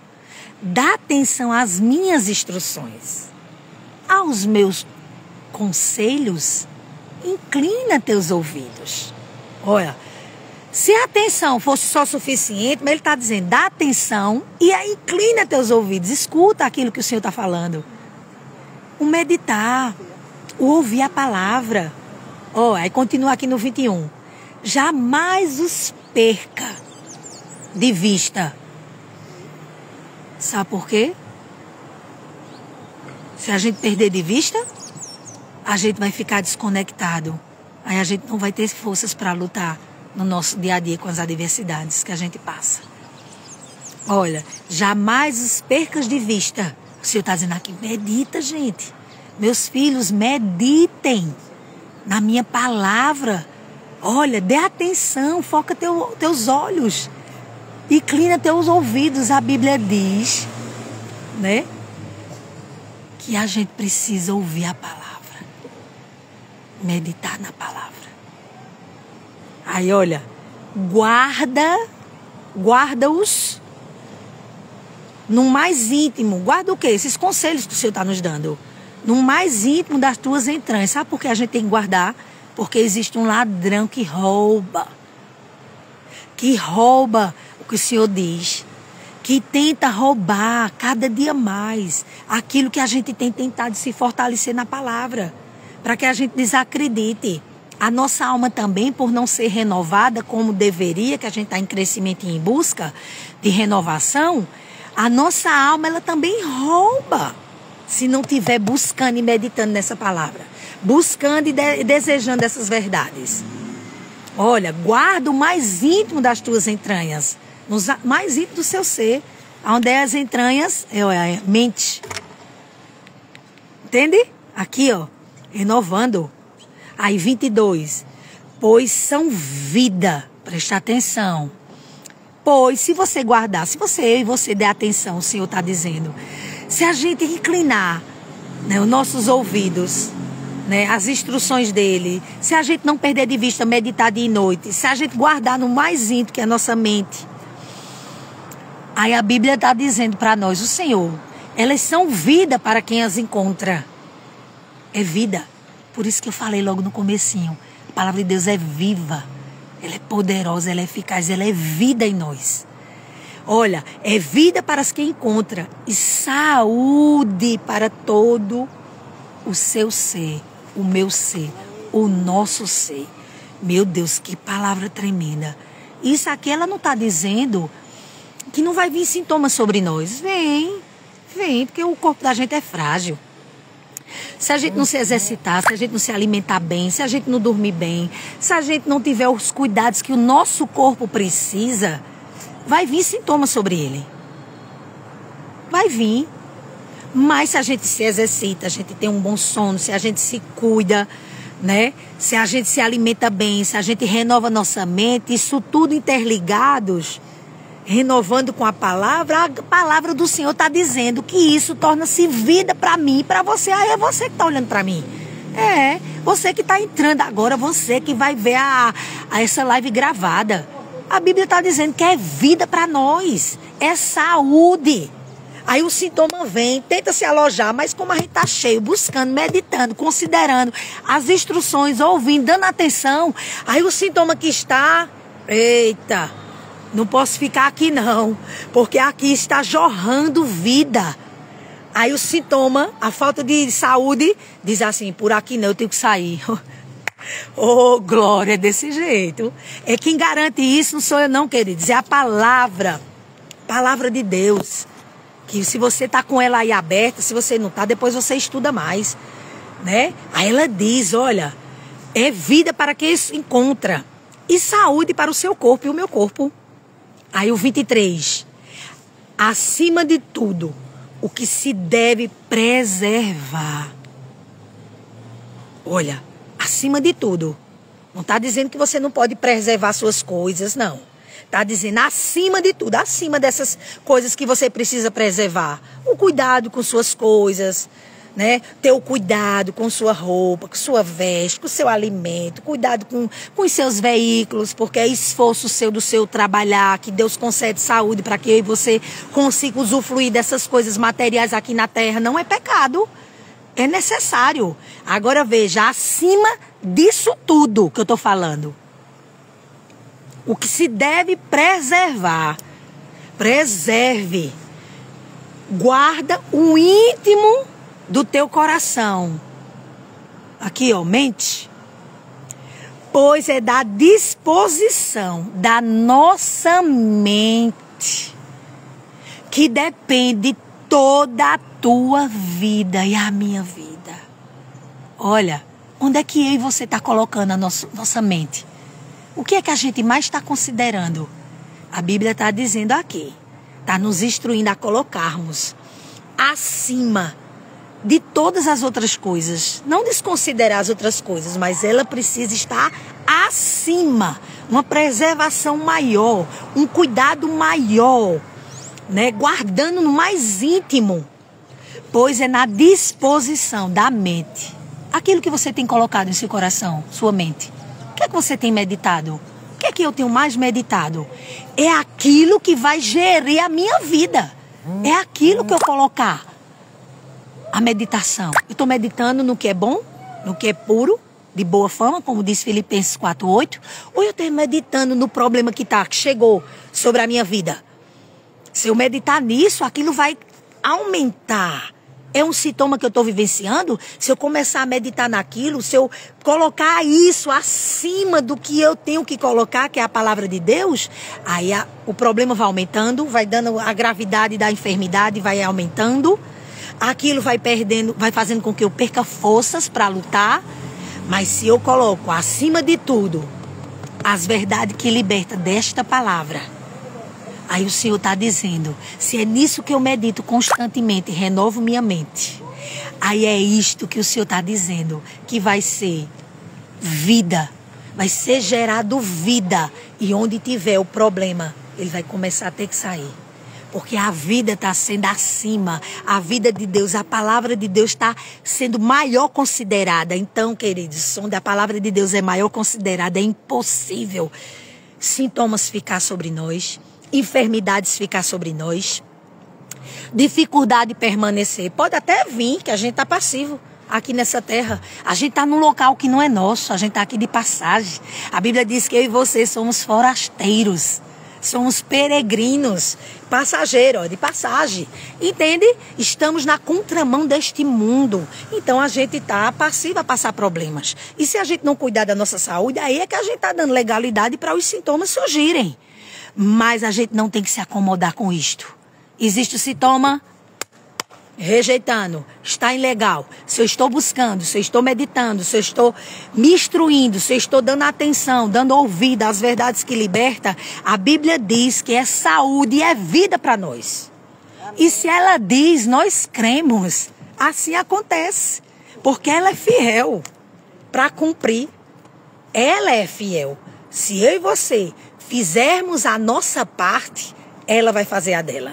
Speaker 1: Dá atenção às minhas instruções. Aos meus conselhos. Inclina teus ouvidos. Olha, se a atenção fosse só suficiente, mas ele está dizendo, dá atenção e aí inclina teus ouvidos. Escuta aquilo que o Senhor está falando. O meditar, o ouvir a palavra. Aí continua aqui no 21. Jamais os perca de vista. Sabe por quê? Se a gente perder de vista, a gente vai ficar desconectado. Aí a gente não vai ter forças para lutar no nosso dia a dia com as adversidades que a gente passa. Olha, jamais os percas de vista. O Senhor está dizendo aqui, medita, gente. Meus filhos, meditem na minha palavra. Olha, dê atenção, foca teus olhos. Inclina teus ouvidos. A Bíblia diz, né? Que a gente precisa ouvir a palavra. Meditar na palavra. Aí, olha, guarda-os no mais íntimo. Guarda o quê? Esses conselhos que o Senhor está nos dando. No mais íntimo das tuas entranhas. Sabe por que a gente tem que guardar? Porque existe um ladrão que rouba. Que rouba o que o Senhor diz. Que tenta roubar cada dia mais aquilo que a gente tem tentado se fortalecer na palavra. Para que a gente desacredite. A nossa alma também, por não ser renovada como deveria, que a gente está em crescimento e em busca de renovação, a nossa alma ela também rouba. Se não estiver buscando e meditando nessa palavra. Buscando e desejando essas verdades. Olha, guarda o mais íntimo das tuas entranhas. Mais íntimo do seu ser. Onde é as entranhas? É a mente. Entende? Aqui, ó. Renovando. Aí, 22. Pois são vida. Presta atenção. Pois, se você guardar, se eu e você der atenção, o Senhor está dizendo. Se a gente inclinar, né, os nossos ouvidos, né, as instruções dele, se a gente não perder de vista, meditar dia e noite, se a gente guardar no mais íntimo, que é a nossa mente. Aí a Bíblia está dizendo para nós, o Senhor, elas são vida para quem as encontra. É vida. Por isso que eu falei logo no comecinho. A palavra de Deus é viva. Ela é poderosa, ela é eficaz, ela é vida em nós. Olha, é vida para as que encontra e saúde para todo o seu ser, o meu ser, o nosso ser. Meu Deus, que palavra tremenda. Isso aqui ela não está dizendo que não vai vir sintomas sobre nós. Vem, porque o corpo da gente é frágil. Se a gente não se exercitar, se a gente não se alimentar bem, se a gente não dormir bem, se a gente não tiver os cuidados que o nosso corpo precisa, vai vir sintomas sobre ele. Vai vir. Mas se a gente se exercita, a gente tem um bom sono, se a gente se cuida, né? Se a gente se alimenta bem, se a gente renova nossa mente, isso tudo interligados, renovando com a palavra do Senhor está dizendo que isso torna-se vida para mim e para você. Aí é você que está olhando para mim. Você que está entrando agora, você que vai ver essa live gravada. A Bíblia está dizendo que é vida para nós, é saúde. Aí o sintoma vem, tenta se alojar, mas como a gente está cheio, buscando, meditando, considerando as instruções, ouvindo, dando atenção, aí o sintoma que está, eita, não posso ficar aqui não, porque aqui está jorrando vida. Aí o sintoma, a falta de saúde, diz assim, por aqui não, eu tenho que sair. Oh, glória, é desse jeito. É quem garante isso, não sou eu não, queridos, é a palavra de Deus. Que se você está com ela aí aberta, se você não está, depois você estuda mais, né? Aí ela diz, olha, é vida para quem se encontra e saúde para o seu corpo e o meu corpo. Aí o 23, acima de tudo, o que se deve preservar. Olha, acima de tudo, não está dizendo que você não pode preservar suas coisas, não. Está dizendo acima de tudo, acima dessas coisas que você precisa preservar. O cuidado com suas coisas, né? Ter o cuidado com sua roupa, com sua veste, com seu alimento. Cuidado com os seus veículos, porque é esforço seu do seu trabalhar, que Deus concede saúde para que eu e você consiga usufruir dessas coisas materiais aqui na terra. Não é pecado, é necessário. Agora veja, acima disso tudo que eu estou falando. O que se deve preservar, preserve, guarda o íntimo do teu coração. Aqui, ó, mente. Pois é da disposição da nossa mente que depende toda a tua vida e a minha vida. Olha, onde é que eu e você está colocando a nossa mente? O que é que a gente mais está considerando? A Bíblia está dizendo aqui, está nos instruindo a colocarmos acima de todas as outras coisas. Não desconsiderar as outras coisas, mas ela precisa estar acima. Uma preservação maior, um cuidado maior, né? Guardando no mais íntimo. Pois é na disposição da mente. Aquilo que você tem colocado em seu coração, sua mente. O que é que você tem meditado? O que é que eu tenho mais meditado? É aquilo que vai gerir a minha vida. É aquilo que eu colocar. A meditação. Eu estou meditando no que é bom, no que é puro, de boa fama, como diz Filipenses 4:8. Ou eu estou meditando no problema que chegou sobre a minha vida. Se eu meditar nisso, aquilo vai aumentar. É um sintoma que eu estou vivenciando. Se eu começar a meditar naquilo, se eu colocar isso acima do que eu tenho que colocar, que é a palavra de Deus, aí o problema vai aumentando, vai dando a gravidade da enfermidade, vai aumentando. Aquilo vai perdendo, vai fazendo com que eu perca forças para lutar. Mas se eu coloco acima de tudo as verdades que libertam desta palavra, aí o Senhor está dizendo, se é nisso que eu medito constantemente, renovo minha mente. Aí é isto que o Senhor está dizendo, que vai ser vida, vai ser gerado vida. E onde tiver o problema, ele vai começar a ter que sair. Porque a vida está sendo acima, a vida de Deus, a palavra de Deus está sendo maior considerada. Então, queridos, onde a palavra de Deus é maior considerada, é impossível sintomas ficar sobre nós, enfermidades ficar sobre nós, dificuldade permanecer. Pode até vir que a gente está passivo aqui nessa terra. A gente está num local que não é nosso, a gente está aqui de passagem. A Bíblia diz que eu e você somos forasteiros. Somos peregrinos, passageiros, de passagem, entende? Estamos na contramão deste mundo, então a gente está passivo a passar problemas. E se a gente não cuidar da nossa saúde, aí é que a gente está dando legalidade para os sintomas surgirem. Mas a gente não tem que se acomodar com isto. Existe o sintoma, rejeitando, está ilegal. Se eu estou buscando, se eu estou meditando, se eu estou me instruindo, se eu estou dando atenção, dando ouvido às verdades que liberta, a Bíblia diz que é saúde e é vida para nós. E se ela diz, nós cremos. Assim acontece, porque ela é fiel. para cumprir. Ela é fiel. Se eu e você fizermos a nossa parte, ela vai fazer a dela.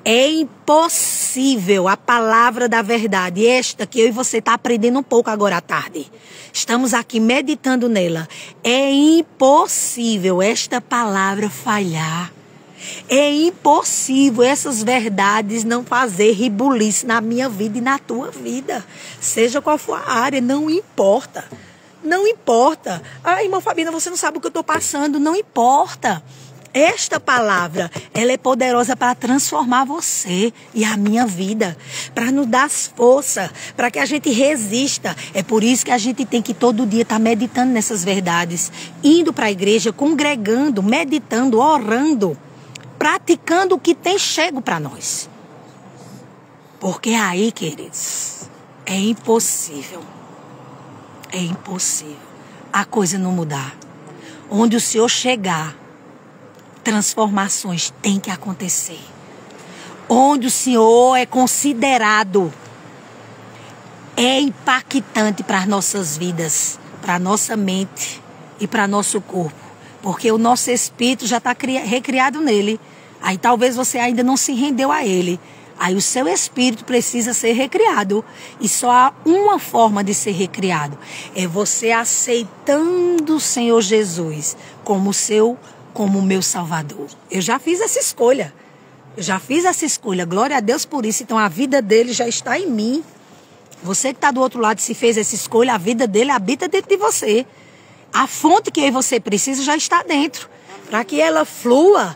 Speaker 1: É impossível a palavra da verdade, esta que eu e você está aprendendo um pouco agora à tarde. Estamos aqui meditando nela. É impossível esta palavra falhar. É impossível essas verdades não fazer ribulice na minha vida e na tua vida. Seja qual for a área, não importa. Não importa. Ah, irmã Fabina, você não sabe o que eu estou passando. Não importa. Esta palavra, ela é poderosa para transformar você e a minha vida, para nos dar força, para que a gente resista. É por isso que a gente tem que todo dia estar meditando nessas verdades, indo para a igreja, congregando, meditando, orando, praticando o que tem chego para nós. Porque aí, queridos, é impossível a coisa não mudar. Onde o Senhor chegar, transformações têm que acontecer. Onde o Senhor é considerado, é impactante para as nossas vidas, para a nossa mente e para nosso corpo. Porque o nosso espírito já está recriado nele. Aí talvez você ainda não se rendeu a ele. Aí o seu espírito precisa ser recriado. E só há uma forma de ser recriado. É você aceitando o Senhor Jesus como o meu Salvador. Eu já fiz essa escolha. Glória a Deus por isso. Então a vida dele já está em mim. Você que está do outro lado, se fez essa escolha, a vida dele habita dentro de você. A fonte que eu e você precisa já está dentro. Para que ela flua,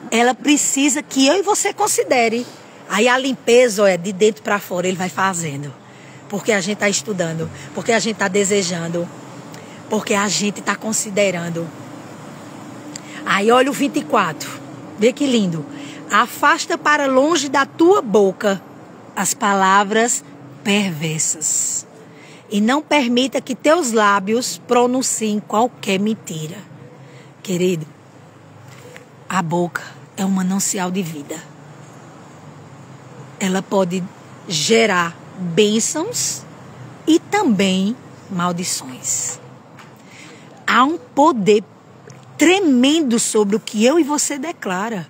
Speaker 1: ela precisa que eu e você considere. Aí a limpeza é de dentro para fora, ele vai fazendo. Porque a gente está estudando, porque a gente está desejando, porque a gente está considerando. Aí olha o 24, vê que lindo. Afasta para longe da tua boca as palavras perversas. E não permita que teus lábios pronunciem qualquer mentira. Querido, a boca é um manancial de vida. Ela pode gerar bênçãos e também maldições. Há um poder tremendo sobre o que eu e você declara.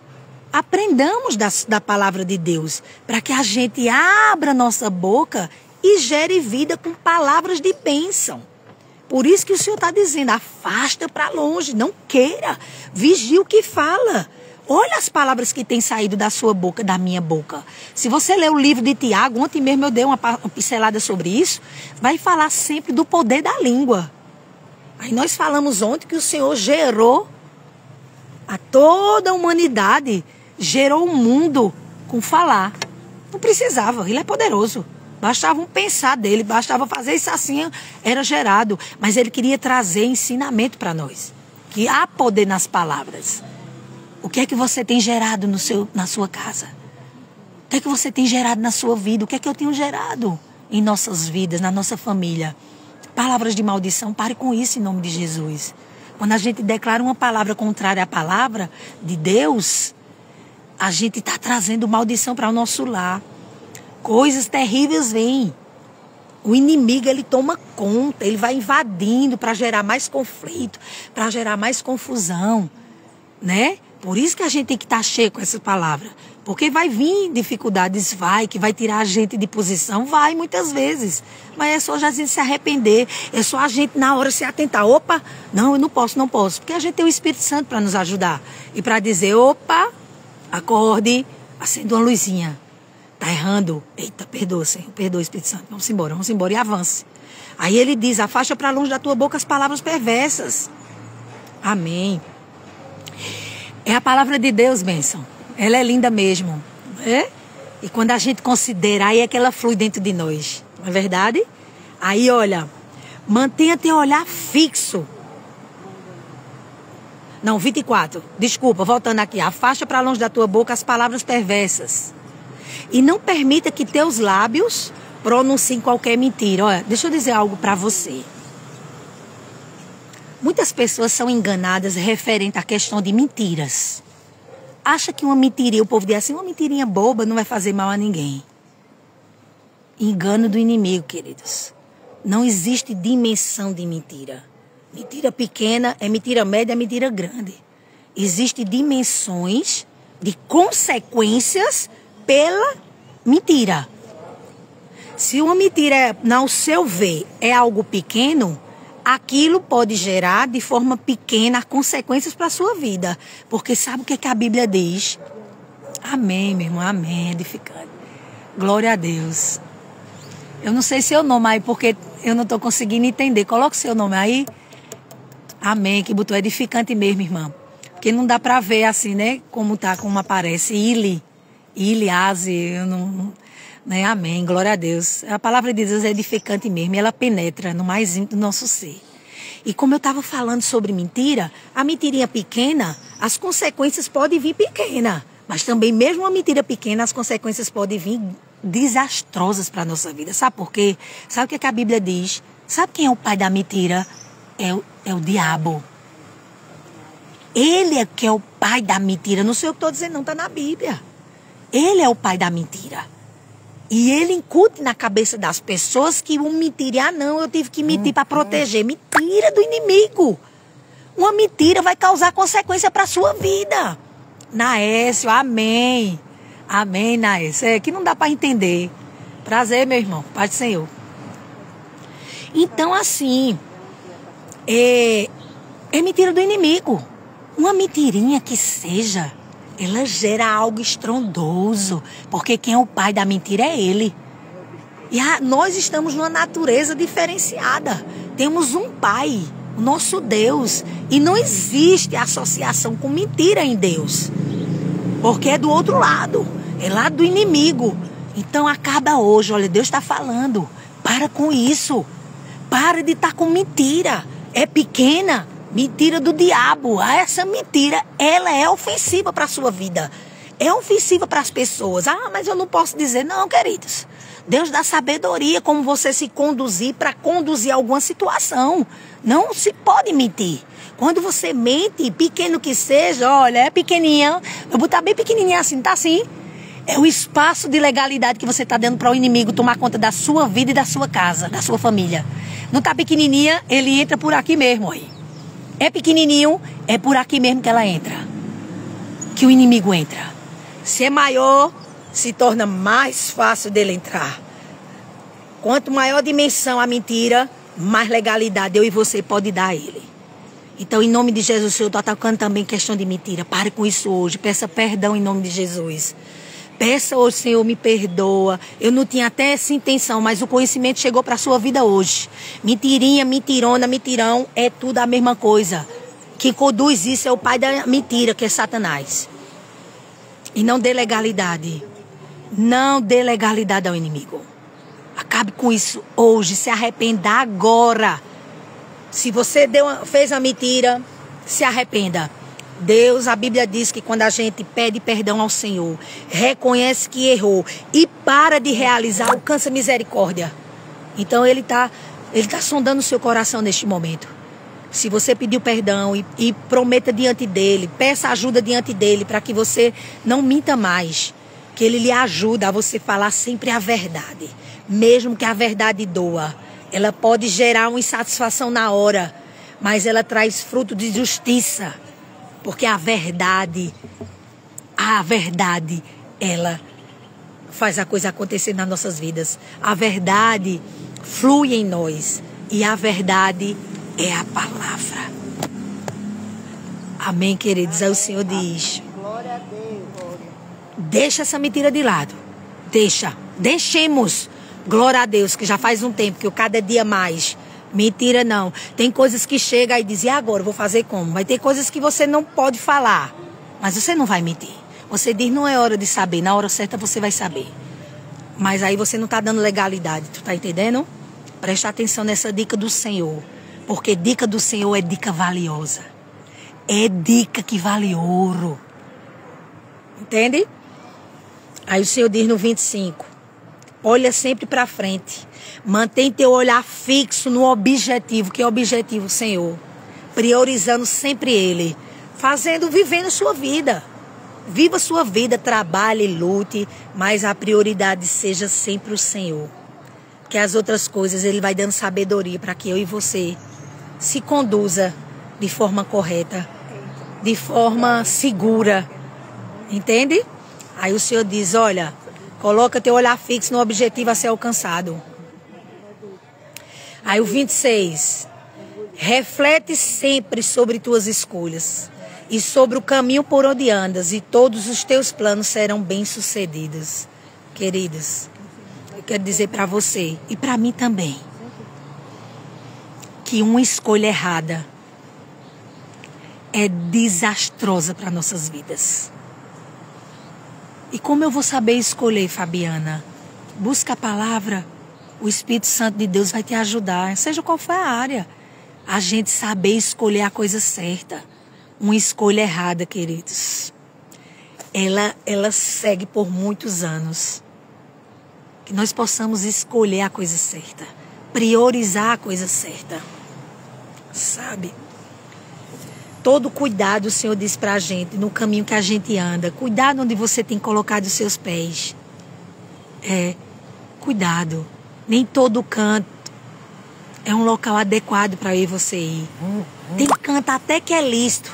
Speaker 1: Aprendamos da palavra de Deus para que a gente abra nossa boca e gere vida com palavras de bênção. Por isso que o Senhor está dizendo, afasta para longe, não queira, vigie o que fala. Olha as palavras que têm saído da sua boca, da minha boca. Se você ler o livro de Tiago, ontem mesmo eu dei uma pincelada sobre isso, vai falar sempre do poder da língua. Aí nós falamos ontem que o Senhor gerou a toda a humanidade, gerou o mundo com falar. Não precisava, ele é poderoso. Bastava um pensar dele, bastava fazer isso assim, era gerado. Mas ele queria trazer ensinamento para nós, que há poder nas palavras. O que é que você tem gerado na sua casa? O que é que você tem gerado na sua vida? O que é que eu tenho gerado em nossas vidas, na nossa família? Palavras de maldição, pare com isso em nome de Jesus. Quando a gente declara uma palavra contrária à palavra de Deus, a gente está trazendo maldição para o nosso lar. Coisas terríveis vêm. O inimigo, ele toma conta, ele vai invadindo para gerar mais conflito, para gerar mais confusão, né? Por isso que a gente tem que estar cheio com essa palavra. Porque vai vir dificuldades, que vai tirar a gente de posição, vai muitas vezes. Mas é só a gente se arrepender, é só a gente na hora se atentar. Opa, não, eu não posso. Porque a gente tem o Espírito Santo para nos ajudar. E para dizer, opa, acorde, acenda uma luzinha. Tá errando? Eita, perdoa, Senhor, perdoa, Espírito Santo. Vamos embora e avance. Aí ele diz, afasta para longe da tua boca as palavras perversas. Amém. É a palavra de Deus, bênção. Ela é linda mesmo. É? E quando a gente considera, aí é que ela flui dentro de nós. Não é verdade? Aí, olha, mantenha teu olhar fixo. Não, 24. Desculpa, voltando aqui. Afasta para longe da tua boca as palavras perversas. E não permita que teus lábios pronunciem qualquer mentira. Olha, deixa eu dizer algo para você. Muitas pessoas são enganadas referente à questão de mentiras. Acha que uma mentirinha, o povo diz assim, uma mentirinha boba não vai fazer mal a ninguém. Engano do inimigo, queridos. Não existe dimensão de mentira. Mentira pequena é mentira média, é mentira grande. Existem dimensões de consequências pela mentira. Se uma mentira, ao seu ver, é algo pequeno, aquilo pode gerar de forma pequena consequências para a sua vida. Porque sabe o que a Bíblia diz? Amém, meu irmão, amém, edificante. Glória a Deus. Eu não sei seu nome aí, porque eu não estou conseguindo entender. Coloca o seu nome aí. Amém, que botou edificante mesmo, irmã. Porque não dá para ver assim, né? Como aparece. Iliase, eu não... Né? Amém, glória a Deus. A palavra de Deus é edificante mesmo, e ela penetra no mais íntimo do nosso ser. E como eu estava falando sobre mentira, a mentirinha pequena, as consequências podem vir pequena, mas também mesmo uma mentira pequena, as consequências podem vir desastrosas para a nossa vida. Sabe por quê? Sabe o que a Bíblia diz? Sabe quem é o pai da mentira? É o diabo. Ele é que é o pai da mentira. Não sei o que estou dizendo, não, está na Bíblia. Ele é o pai da mentira. E ele incute na cabeça das pessoas que um mentira, não, eu tive que mentir para proteger. Mentira do inimigo. Uma mentira vai causar consequência para a sua vida. Naécio, amém. Amém, Naécio. É que não dá para entender. Prazer, meu irmão. Paz do Senhor. Então, assim, é mentira do inimigo. Uma mentirinha que seja... ela gera algo estrondoso, porque quem é o pai da mentira é ele. E nós estamos numa natureza diferenciada. Temos um pai, o nosso Deus, e não existe associação com mentira em Deus, porque é do outro lado, é lá do inimigo. Então acaba hoje, olha, Deus está falando, para com isso, para de estar com mentira, é pequena. Mentira do diabo. Essa mentira, ela é ofensiva para a sua vida. É ofensiva para as pessoas. Mas eu não posso dizer. Não, queridos. Deus dá sabedoria como você se conduzir para conduzir alguma situação. Não se pode mentir. Quando você mente, pequeno que seja, olha, é pequenininha. Eu vou botar bem pequenininha assim, tá assim? É o espaço de legalidade que você está dando para o inimigo tomar conta da sua vida e da sua casa, da sua família. Não tá pequenininha, ele entra por aqui mesmo, aí. É pequenininho, é por aqui mesmo que ela entra. Que o inimigo entra. Se é maior, se torna mais fácil dele entrar. Quanto maior a dimensão a mentira, mais legalidade eu e você pode dar a ele. Então, em nome de Jesus, eu estou atacando também questão de mentira. Pare com isso hoje. Peça perdão em nome de Jesus. Peça hoje, Senhor, me perdoa. Eu não tinha até essa intenção, mas o conhecimento chegou para a sua vida hoje. Mentirinha, mentirona, mentirão, é tudo a mesma coisa. Quem conduz isso é o pai da mentira, que é Satanás. E não dê legalidade. Não dê legalidade ao inimigo. Acabe com isso hoje, se arrependa agora. Se você fez a mentira, se arrependa. Deus, a Bíblia diz que quando a gente pede perdão ao Senhor, reconhece que errou e para de realizar, alcança misericórdia. Então Ele tá sondando o seu coração neste momento. Se você pediu perdão e prometa diante dEle, peça ajuda diante dEle para que você não minta mais. Que Ele lhe ajude a você falar sempre a verdade. Mesmo que a verdade doa. Ela pode gerar uma insatisfação na hora, mas ela traz fruto de justiça. Porque a verdade, ela faz a coisa acontecer nas nossas vidas. A verdade flui em nós. E a verdade é a palavra. Amém, queridos? Aí o Senhor diz: glória a Deus. Deixa essa mentira de lado. Deixemos. Glória a Deus, que já faz um tempo que eu cada dia mais... Mentira não. Tem coisas que chegam e dizem, e agora, vou fazer como? Vai ter coisas que você não pode falar, mas você não vai mentir. Você diz, não é hora de saber, na hora certa você vai saber. Mas aí você não está dando legalidade, tu tá entendendo? Presta atenção nessa dica do Senhor, porque dica do Senhor é dica valiosa. É dica que vale ouro. Entende? Aí o Senhor diz no 25, olha sempre para frente. Mantém teu olhar fixo no objetivo. Que é o objetivo, Senhor? Priorizando sempre Ele. Vivendo sua vida. Viva sua vida, trabalhe, lute, mas a prioridade seja sempre o Senhor. Porque as outras coisas Ele vai dando sabedoria para que eu e você se conduza de forma correta, de forma segura. Entende? Aí o Senhor diz, olha, coloca teu olhar fixo no objetivo a ser alcançado. Aí o 26, reflete sempre sobre tuas escolhas e sobre o caminho por onde andas, e todos os teus planos serão bem-sucedidos. Queridos, eu quero dizer para você e para mim também, que uma escolha errada é desastrosa para nossas vidas. E como eu vou saber escolher, Fabiana? Busca a palavra. O Espírito Santo de Deus vai te ajudar, seja qual for a área. A gente saber escolher a coisa certa. Uma escolha errada, queridos, ela segue por muitos anos. Que nós possamos escolher a coisa certa. Priorizar a coisa certa. Sabe? Todo cuidado, o Senhor diz pra gente, no caminho que a gente anda. Cuidado onde você tem colocado os seus pés. Cuidado. Nem todo canto é um local adequado para eu e você ir. Tem canto até que é lícito,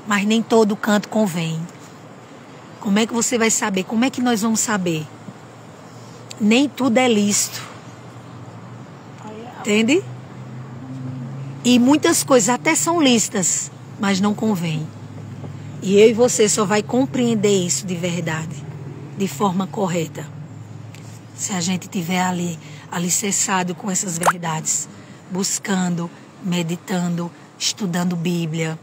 Speaker 1: mas nem todo canto convém. Como é que você vai saber? Como é que nós vamos saber? Nem tudo é lícito. Entende? E muitas coisas até são lícitas, mas não convém. E eu e você só vai compreender isso de verdade, de forma correta, se a gente estiver ali, alicerçado com essas verdades, buscando, meditando, estudando Bíblia.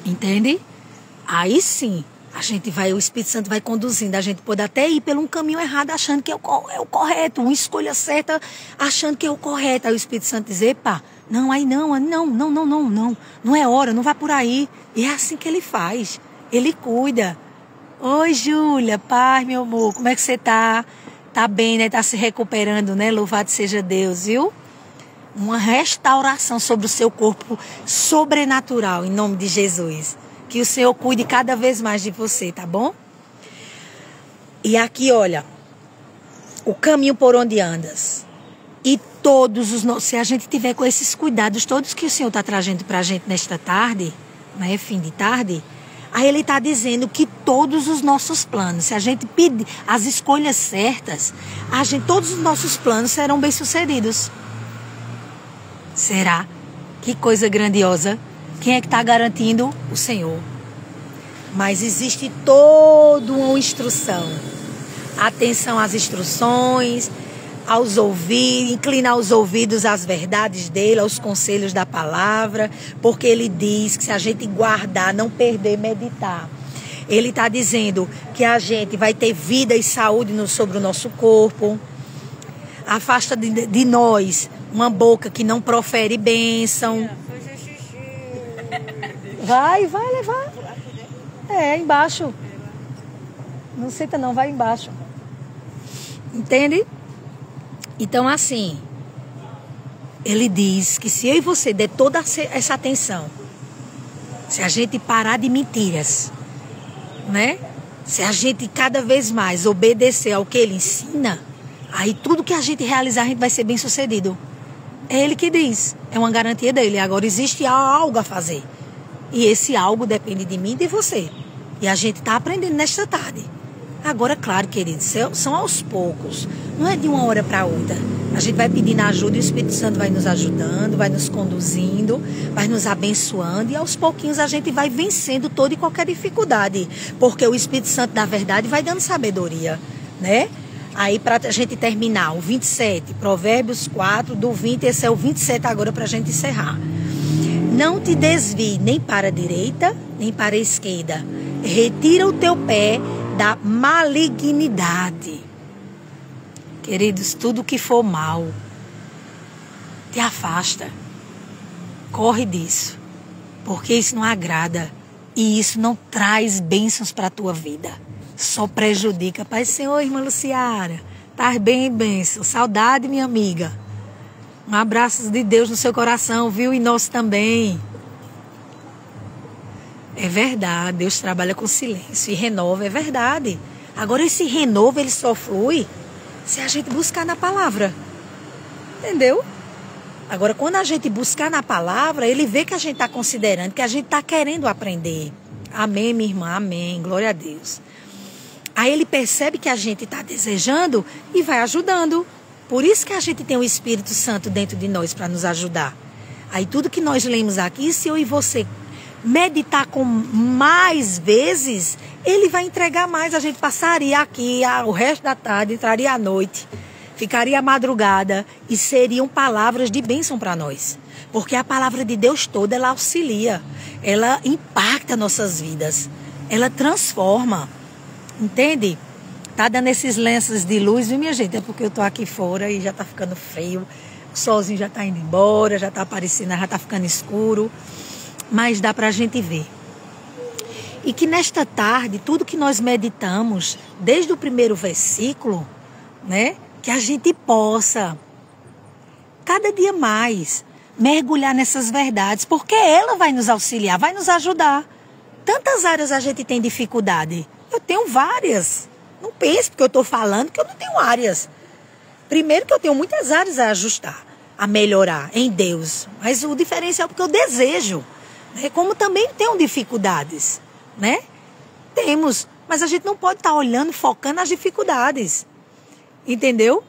Speaker 1: Entende? Aí sim, a gente vai, o Espírito Santo vai conduzindo. A gente pode até ir por um caminho errado, achando que é o correto, uma escolha certa, achando que é o correto. Aí o Espírito Santo diz, epa, não, aí não é hora, não vá por aí. E é assim que Ele faz, Ele cuida. Oi, Júlia, paz, meu amor, como é que você tá? Tá bem, né? Tá se recuperando, né? Louvado seja Deus, viu? Uma restauração sobre o seu corpo sobrenatural, em nome de Jesus. Que o Senhor cuide cada vez mais de você, tá bom? E aqui, olha, o caminho por onde andas. E todos os nossos, se a gente tiver com esses cuidados todos que o Senhor está trazendo pra gente nesta tarde, né? Fim de tarde. Aí Ele está dizendo que todos os nossos planos, se a gente pedir as escolhas certas, todos os nossos planos serão bem-sucedidos. Será? Que coisa grandiosa. Quem é que está garantindo? O Senhor. Mas existe toda uma instrução. Atenção às instruções, aos ouvidos, inclinar os ouvidos às verdades dele, aos conselhos da palavra, porque ele diz que se a gente guardar, não perder, meditar. Ele está dizendo que a gente vai ter vida e saúde sobre o nosso corpo. Afasta de nós uma boca que não profere bênção. Vai levar. Embaixo. Não senta não, vai embaixo. Entende? Então, assim, ele diz que se eu e você der toda essa atenção, se a gente parar de mentiras, né? Se a gente cada vez mais obedecer ao que ele ensina, aí tudo que a gente realizar, a gente vai ser bem sucedido. É ele que diz, é uma garantia dele. Agora existe algo a fazer. E esse algo depende de mim e de você. E a gente está aprendendo nesta tarde. Agora, claro, queridos, são aos poucos. Não é de uma hora para outra. A gente vai pedindo ajuda e o Espírito Santo vai nos ajudando, vai nos conduzindo, vai nos abençoando. E aos pouquinhos a gente vai vencendo toda e qualquer dificuldade. Porque o Espírito Santo da verdade vai dando sabedoria, né? Aí, para a gente terminar, o 27, Provérbios 4, do 20, esse é o 27 agora para a gente encerrar. Não te desvie nem para a direita, nem para a esquerda. Retira o teu pé da malignidade. Queridos, tudo que for mal, te afasta. Corre disso, porque isso não agrada e isso não traz bênçãos para a tua vida. Só prejudica. Pai, Senhor, irmã Luciara, tá bem, bênção. Saudade, minha amiga. Um abraço de Deus no seu coração, viu? E nosso também. É verdade, Deus trabalha com silêncio e renova, é verdade. Agora esse renovo, ele só flui Se a gente buscar na palavra. Entendeu? Agora, quando a gente buscar na palavra, ele vê que a gente está considerando, que a gente está querendo aprender. Amém, minha irmã? Amém. Glória a Deus. Aí ele percebe que a gente está desejando e vai ajudando. Por isso que a gente tem o Espírito Santo dentro de nós para nos ajudar. Aí tudo que nós lemos aqui, se eu e você meditar com mais vezes, ele vai entregar mais. A gente passaria aqui o resto da tarde, entraria à noite, ficaria à madrugada e seriam palavras de bênção para nós. Porque a palavra de Deus toda, ela auxilia, ela impacta nossas vidas, ela transforma, entende? Tá dando esses lenços de luz, viu, minha gente? É porque eu tô aqui fora e já tá ficando frio, o solzinho já tá indo embora, já tá aparecendo, já tá ficando escuro, mas dá pra gente ver. E que nesta tarde, tudo que nós meditamos, desde o primeiro versículo, né? Que a gente possa, cada dia mais, mergulhar nessas verdades, porque ela vai nos auxiliar, vai nos ajudar. Tantas áreas a gente tem dificuldade. Eu tenho várias. Não pense porque eu estou falando que eu não tenho áreas. Primeiro que eu tenho muitas áreas a ajustar, a melhorar em Deus. Mas o diferencial é porque eu desejo. Né? Como também tenho dificuldades. Né? Temos. Mas a gente não pode estar olhando, focando nas dificuldades. Entendeu?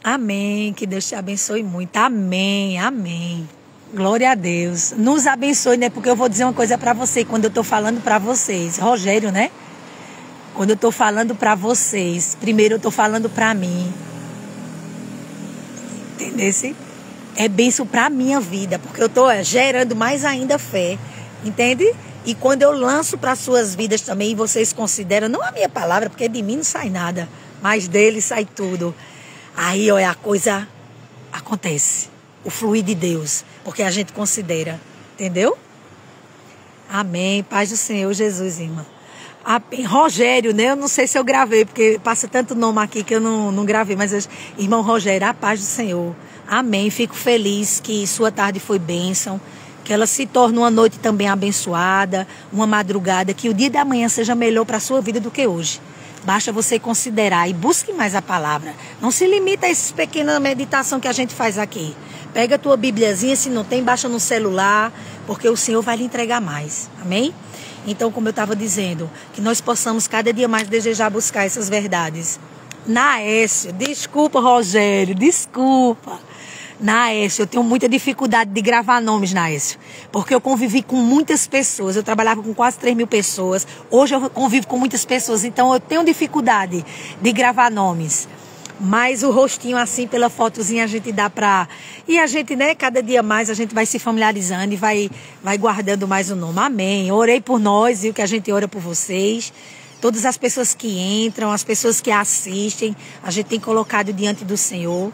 Speaker 1: Amém. Que Deus te abençoe muito. Amém. Amém. Glória a Deus. Nos abençoe, né? Porque eu vou dizer uma coisa para você quando eu estou falando para vocês. Rogério, né? Quando eu estou falando para vocês, primeiro eu estou falando para mim. Entendesse? É bênção para a minha vida, porque eu estou gerando mais ainda fé. Entende? E quando eu lanço para as suas vidas também, vocês consideram, não a minha palavra, porque de mim não sai nada, mas dele sai tudo. Aí, olha, a coisa acontece. O fluir de Deus, porque a gente considera. Entendeu? Amém. Paz do Senhor Jesus, irmã. Rogério, né? Eu não sei se eu gravei, porque passa tanto nome aqui que eu não gravei, mas irmão Rogério, a paz do Senhor. Amém. Fico feliz que sua tarde foi bênção, que ela se torne uma noite também abençoada, uma madrugada, que o dia da manhã seja melhor para a sua vida do que hoje. Basta você considerar e busque mais a palavra. Não se limita a essa pequena meditação que a gente faz aqui. Pega a tua bibliazinha, se não tem, baixa no celular, porque o Senhor vai lhe entregar mais. Amém? Então, como eu estava dizendo, que nós possamos cada dia mais desejar buscar essas verdades. Naécio, desculpa, Rogério, desculpa. Naécio, eu tenho muita dificuldade de gravar nomes, Naécio, porque eu convivi com muitas pessoas, eu trabalhava com quase 3.000 pessoas, hoje eu convivo com muitas pessoas, então eu tenho dificuldade de gravar nomes. Mas o rostinho assim, pela fotozinha, a gente dá pra... E a gente, né, cada dia mais a gente vai se familiarizando e vai guardando mais o nome. Amém. Orei por nós, viu, que a gente ora por vocês. Todas as pessoas que entram, as pessoas que assistem, a gente tem colocado diante do Senhor.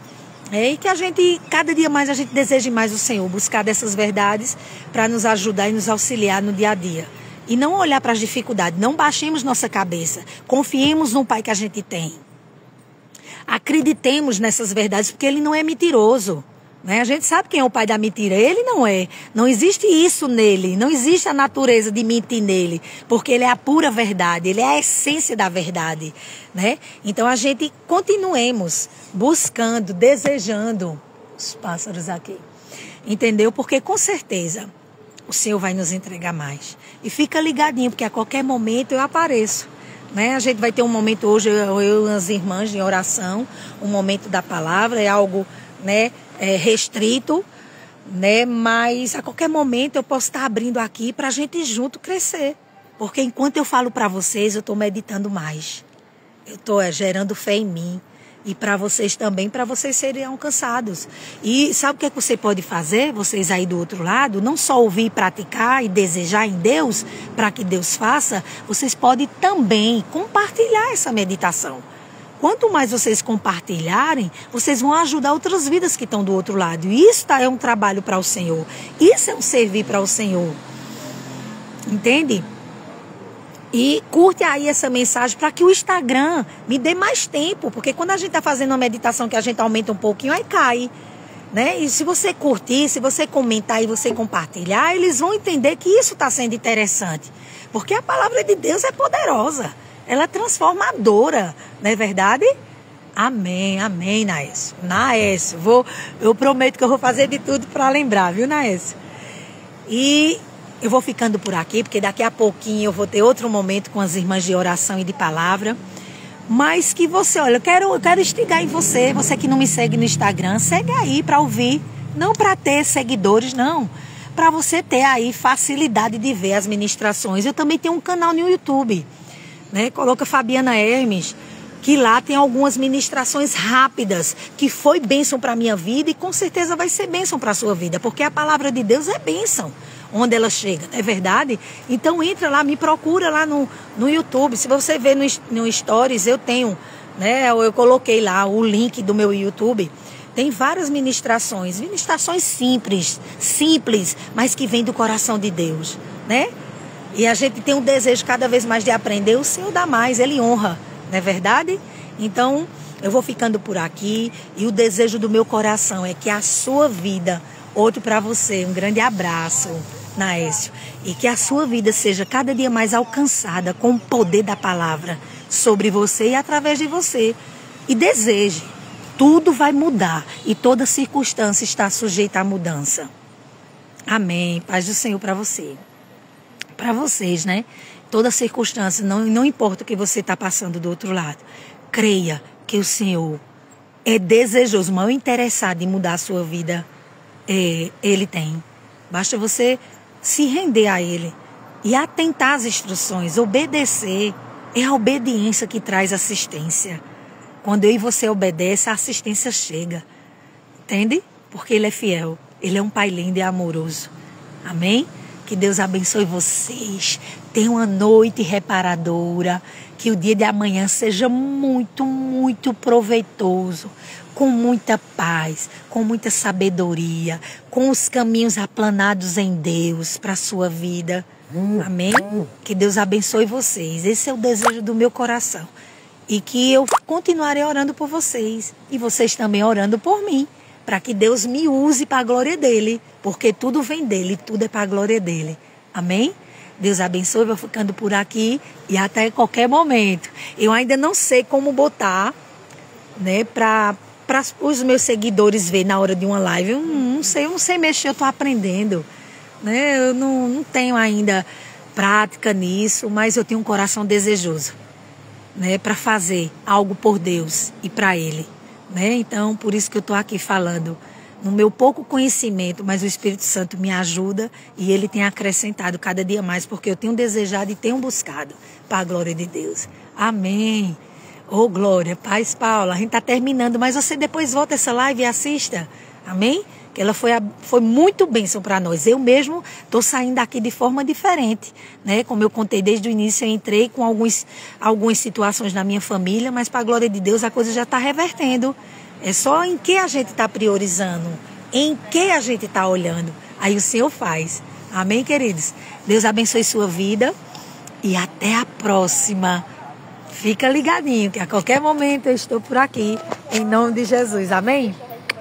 Speaker 1: E que a gente, cada dia mais, a gente deseje mais o Senhor, buscar dessas verdades para nos ajudar e nos auxiliar no dia a dia. E não olhar para as dificuldades, não baixemos nossa cabeça. Confiemos no Pai que a gente tem. Acreditemos nessas verdades, porque Ele não é mentiroso. Né? A gente sabe quem é o pai da mentira. Ele não é. Não existe isso nele. Não existe a natureza de mentir nele. Porque Ele é a pura verdade. Ele é a essência da verdade. Né? Então a gente continuemos buscando, desejando os pássaros aqui. Entendeu? Porque com certeza o Senhor vai nos entregar mais. E fica ligadinho, porque a qualquer momento eu apareço. Né? A gente vai ter um momento hoje, eu e as irmãs, em oração, um momento da palavra, é algo, né, restrito, né? Mas a qualquer momento eu posso estar abrindo aqui para a gente junto crescer. Porque enquanto eu falo para vocês, eu estou meditando mais. Eu estou gerando fé em mim. E para vocês também, para vocês serem alcançados. E sabe o que é que você pode fazer, vocês aí do outro lado? Não só ouvir, praticar e desejar em Deus, para que Deus faça, vocês podem também compartilhar essa meditação. Quanto mais vocês compartilharem, vocês vão ajudar outras vidas que estão do outro lado. E isso é um trabalho para o Senhor. Isso é um servir para o Senhor. Entende? E curte aí essa mensagem para que o Instagram me dê mais tempo. Porque quando a gente está fazendo uma meditação que a gente aumenta um pouquinho, aí cai. Né? E se você curtir, se você comentar e você compartilhar, eles vão entender que isso está sendo interessante. Porque a palavra de Deus é poderosa. ela é transformadora, não é verdade? Amém, amém, Naécio. Naécio, eu prometo que eu vou fazer de tudo para lembrar, viu, Naécio? E eu vou ficando por aqui, porque daqui a pouquinho eu vou ter outro momento com as irmãs de oração e de palavra. Mas que você, olha, eu quero instigar em você que não me segue no Instagram, segue aí para ouvir, não para ter seguidores, não. Para você ter aí facilidade de ver as ministrações. Eu também tenho um canal no YouTube, né? Coloca Fabiana Hermes, que lá tem algumas ministrações rápidas, que foi bênção para a minha vida e com certeza vai ser bênção para a sua vida, porque a palavra de Deus é bênção onde ela chega, não é verdade? Então entra lá, me procura lá no YouTube. Se você ver no Stories, eu tenho, né? Eu coloquei lá o link do meu YouTube. Tem várias ministrações simples, mas que vêm do coração de Deus, né? E a gente tem um desejo cada vez mais de aprender. O Senhor dá mais, Ele honra, não é verdade? Então, eu vou ficando por aqui e o desejo do meu coração é que a sua vida, outro para você, um grande abraço, Naécio, e que a sua vida seja cada dia mais alcançada com o poder da palavra sobre você e através de você. E deseje, tudo vai mudar e toda circunstância está sujeita à mudança. Amém. Paz do Senhor para você. Para vocês, né? Toda circunstância, não importa o que você está passando do outro lado. Creia que o Senhor é desejoso, mal interessado em mudar a sua vida. Ele tem. Basta você se render a Ele e atentar às instruções, obedecer. É a obediência que traz assistência. Quando eu e você obedece, a assistência chega. Entende? Porque Ele é fiel. Ele é um Pai lindo e amoroso. Amém? Que Deus abençoe vocês. Tenha uma noite reparadora. Que o dia de amanhã seja muito, muito proveitoso. Com muita paz, com muita sabedoria, com os caminhos aplanados em Deus para a sua vida. Amém? Que Deus abençoe vocês. Esse é o desejo do meu coração. E que eu continuarei orando por vocês. E vocês também orando por mim. Para que Deus me use para a glória dEle. Porque tudo vem dEle, tudo é para a glória dEle. Amém? Deus abençoe, vou ficando por aqui. E até qualquer momento. Eu ainda não sei como botar, né, para os meus seguidores verem na hora de uma live. Eu não sei mexer, eu estou aprendendo. Né? Eu não tenho ainda prática nisso, mas eu tenho um coração desejoso, né, para fazer algo por Deus e para Ele. Né? Então, por isso que eu estou aqui falando no meu pouco conhecimento, mas o Espírito Santo me ajuda e Ele tem acrescentado cada dia mais, porque eu tenho desejado e tenho buscado para a glória de Deus. Amém. Ô, glória. Paz, Paula. A gente está terminando, mas você depois volta essa live e assista. Amém? Que ela foi muito bênção para nós. Eu mesmo estou saindo daqui de forma diferente, né? Como eu contei desde o início, eu entrei com algumas situações na minha família, mas para a glória de Deus a coisa já está revertendo. É só em que a gente está priorizando, em que a gente está olhando. Aí o Senhor faz. Amém, queridos? Deus abençoe sua vida e até a próxima. Fica ligadinho, que a qualquer momento eu estou por aqui, em nome de Jesus. Amém?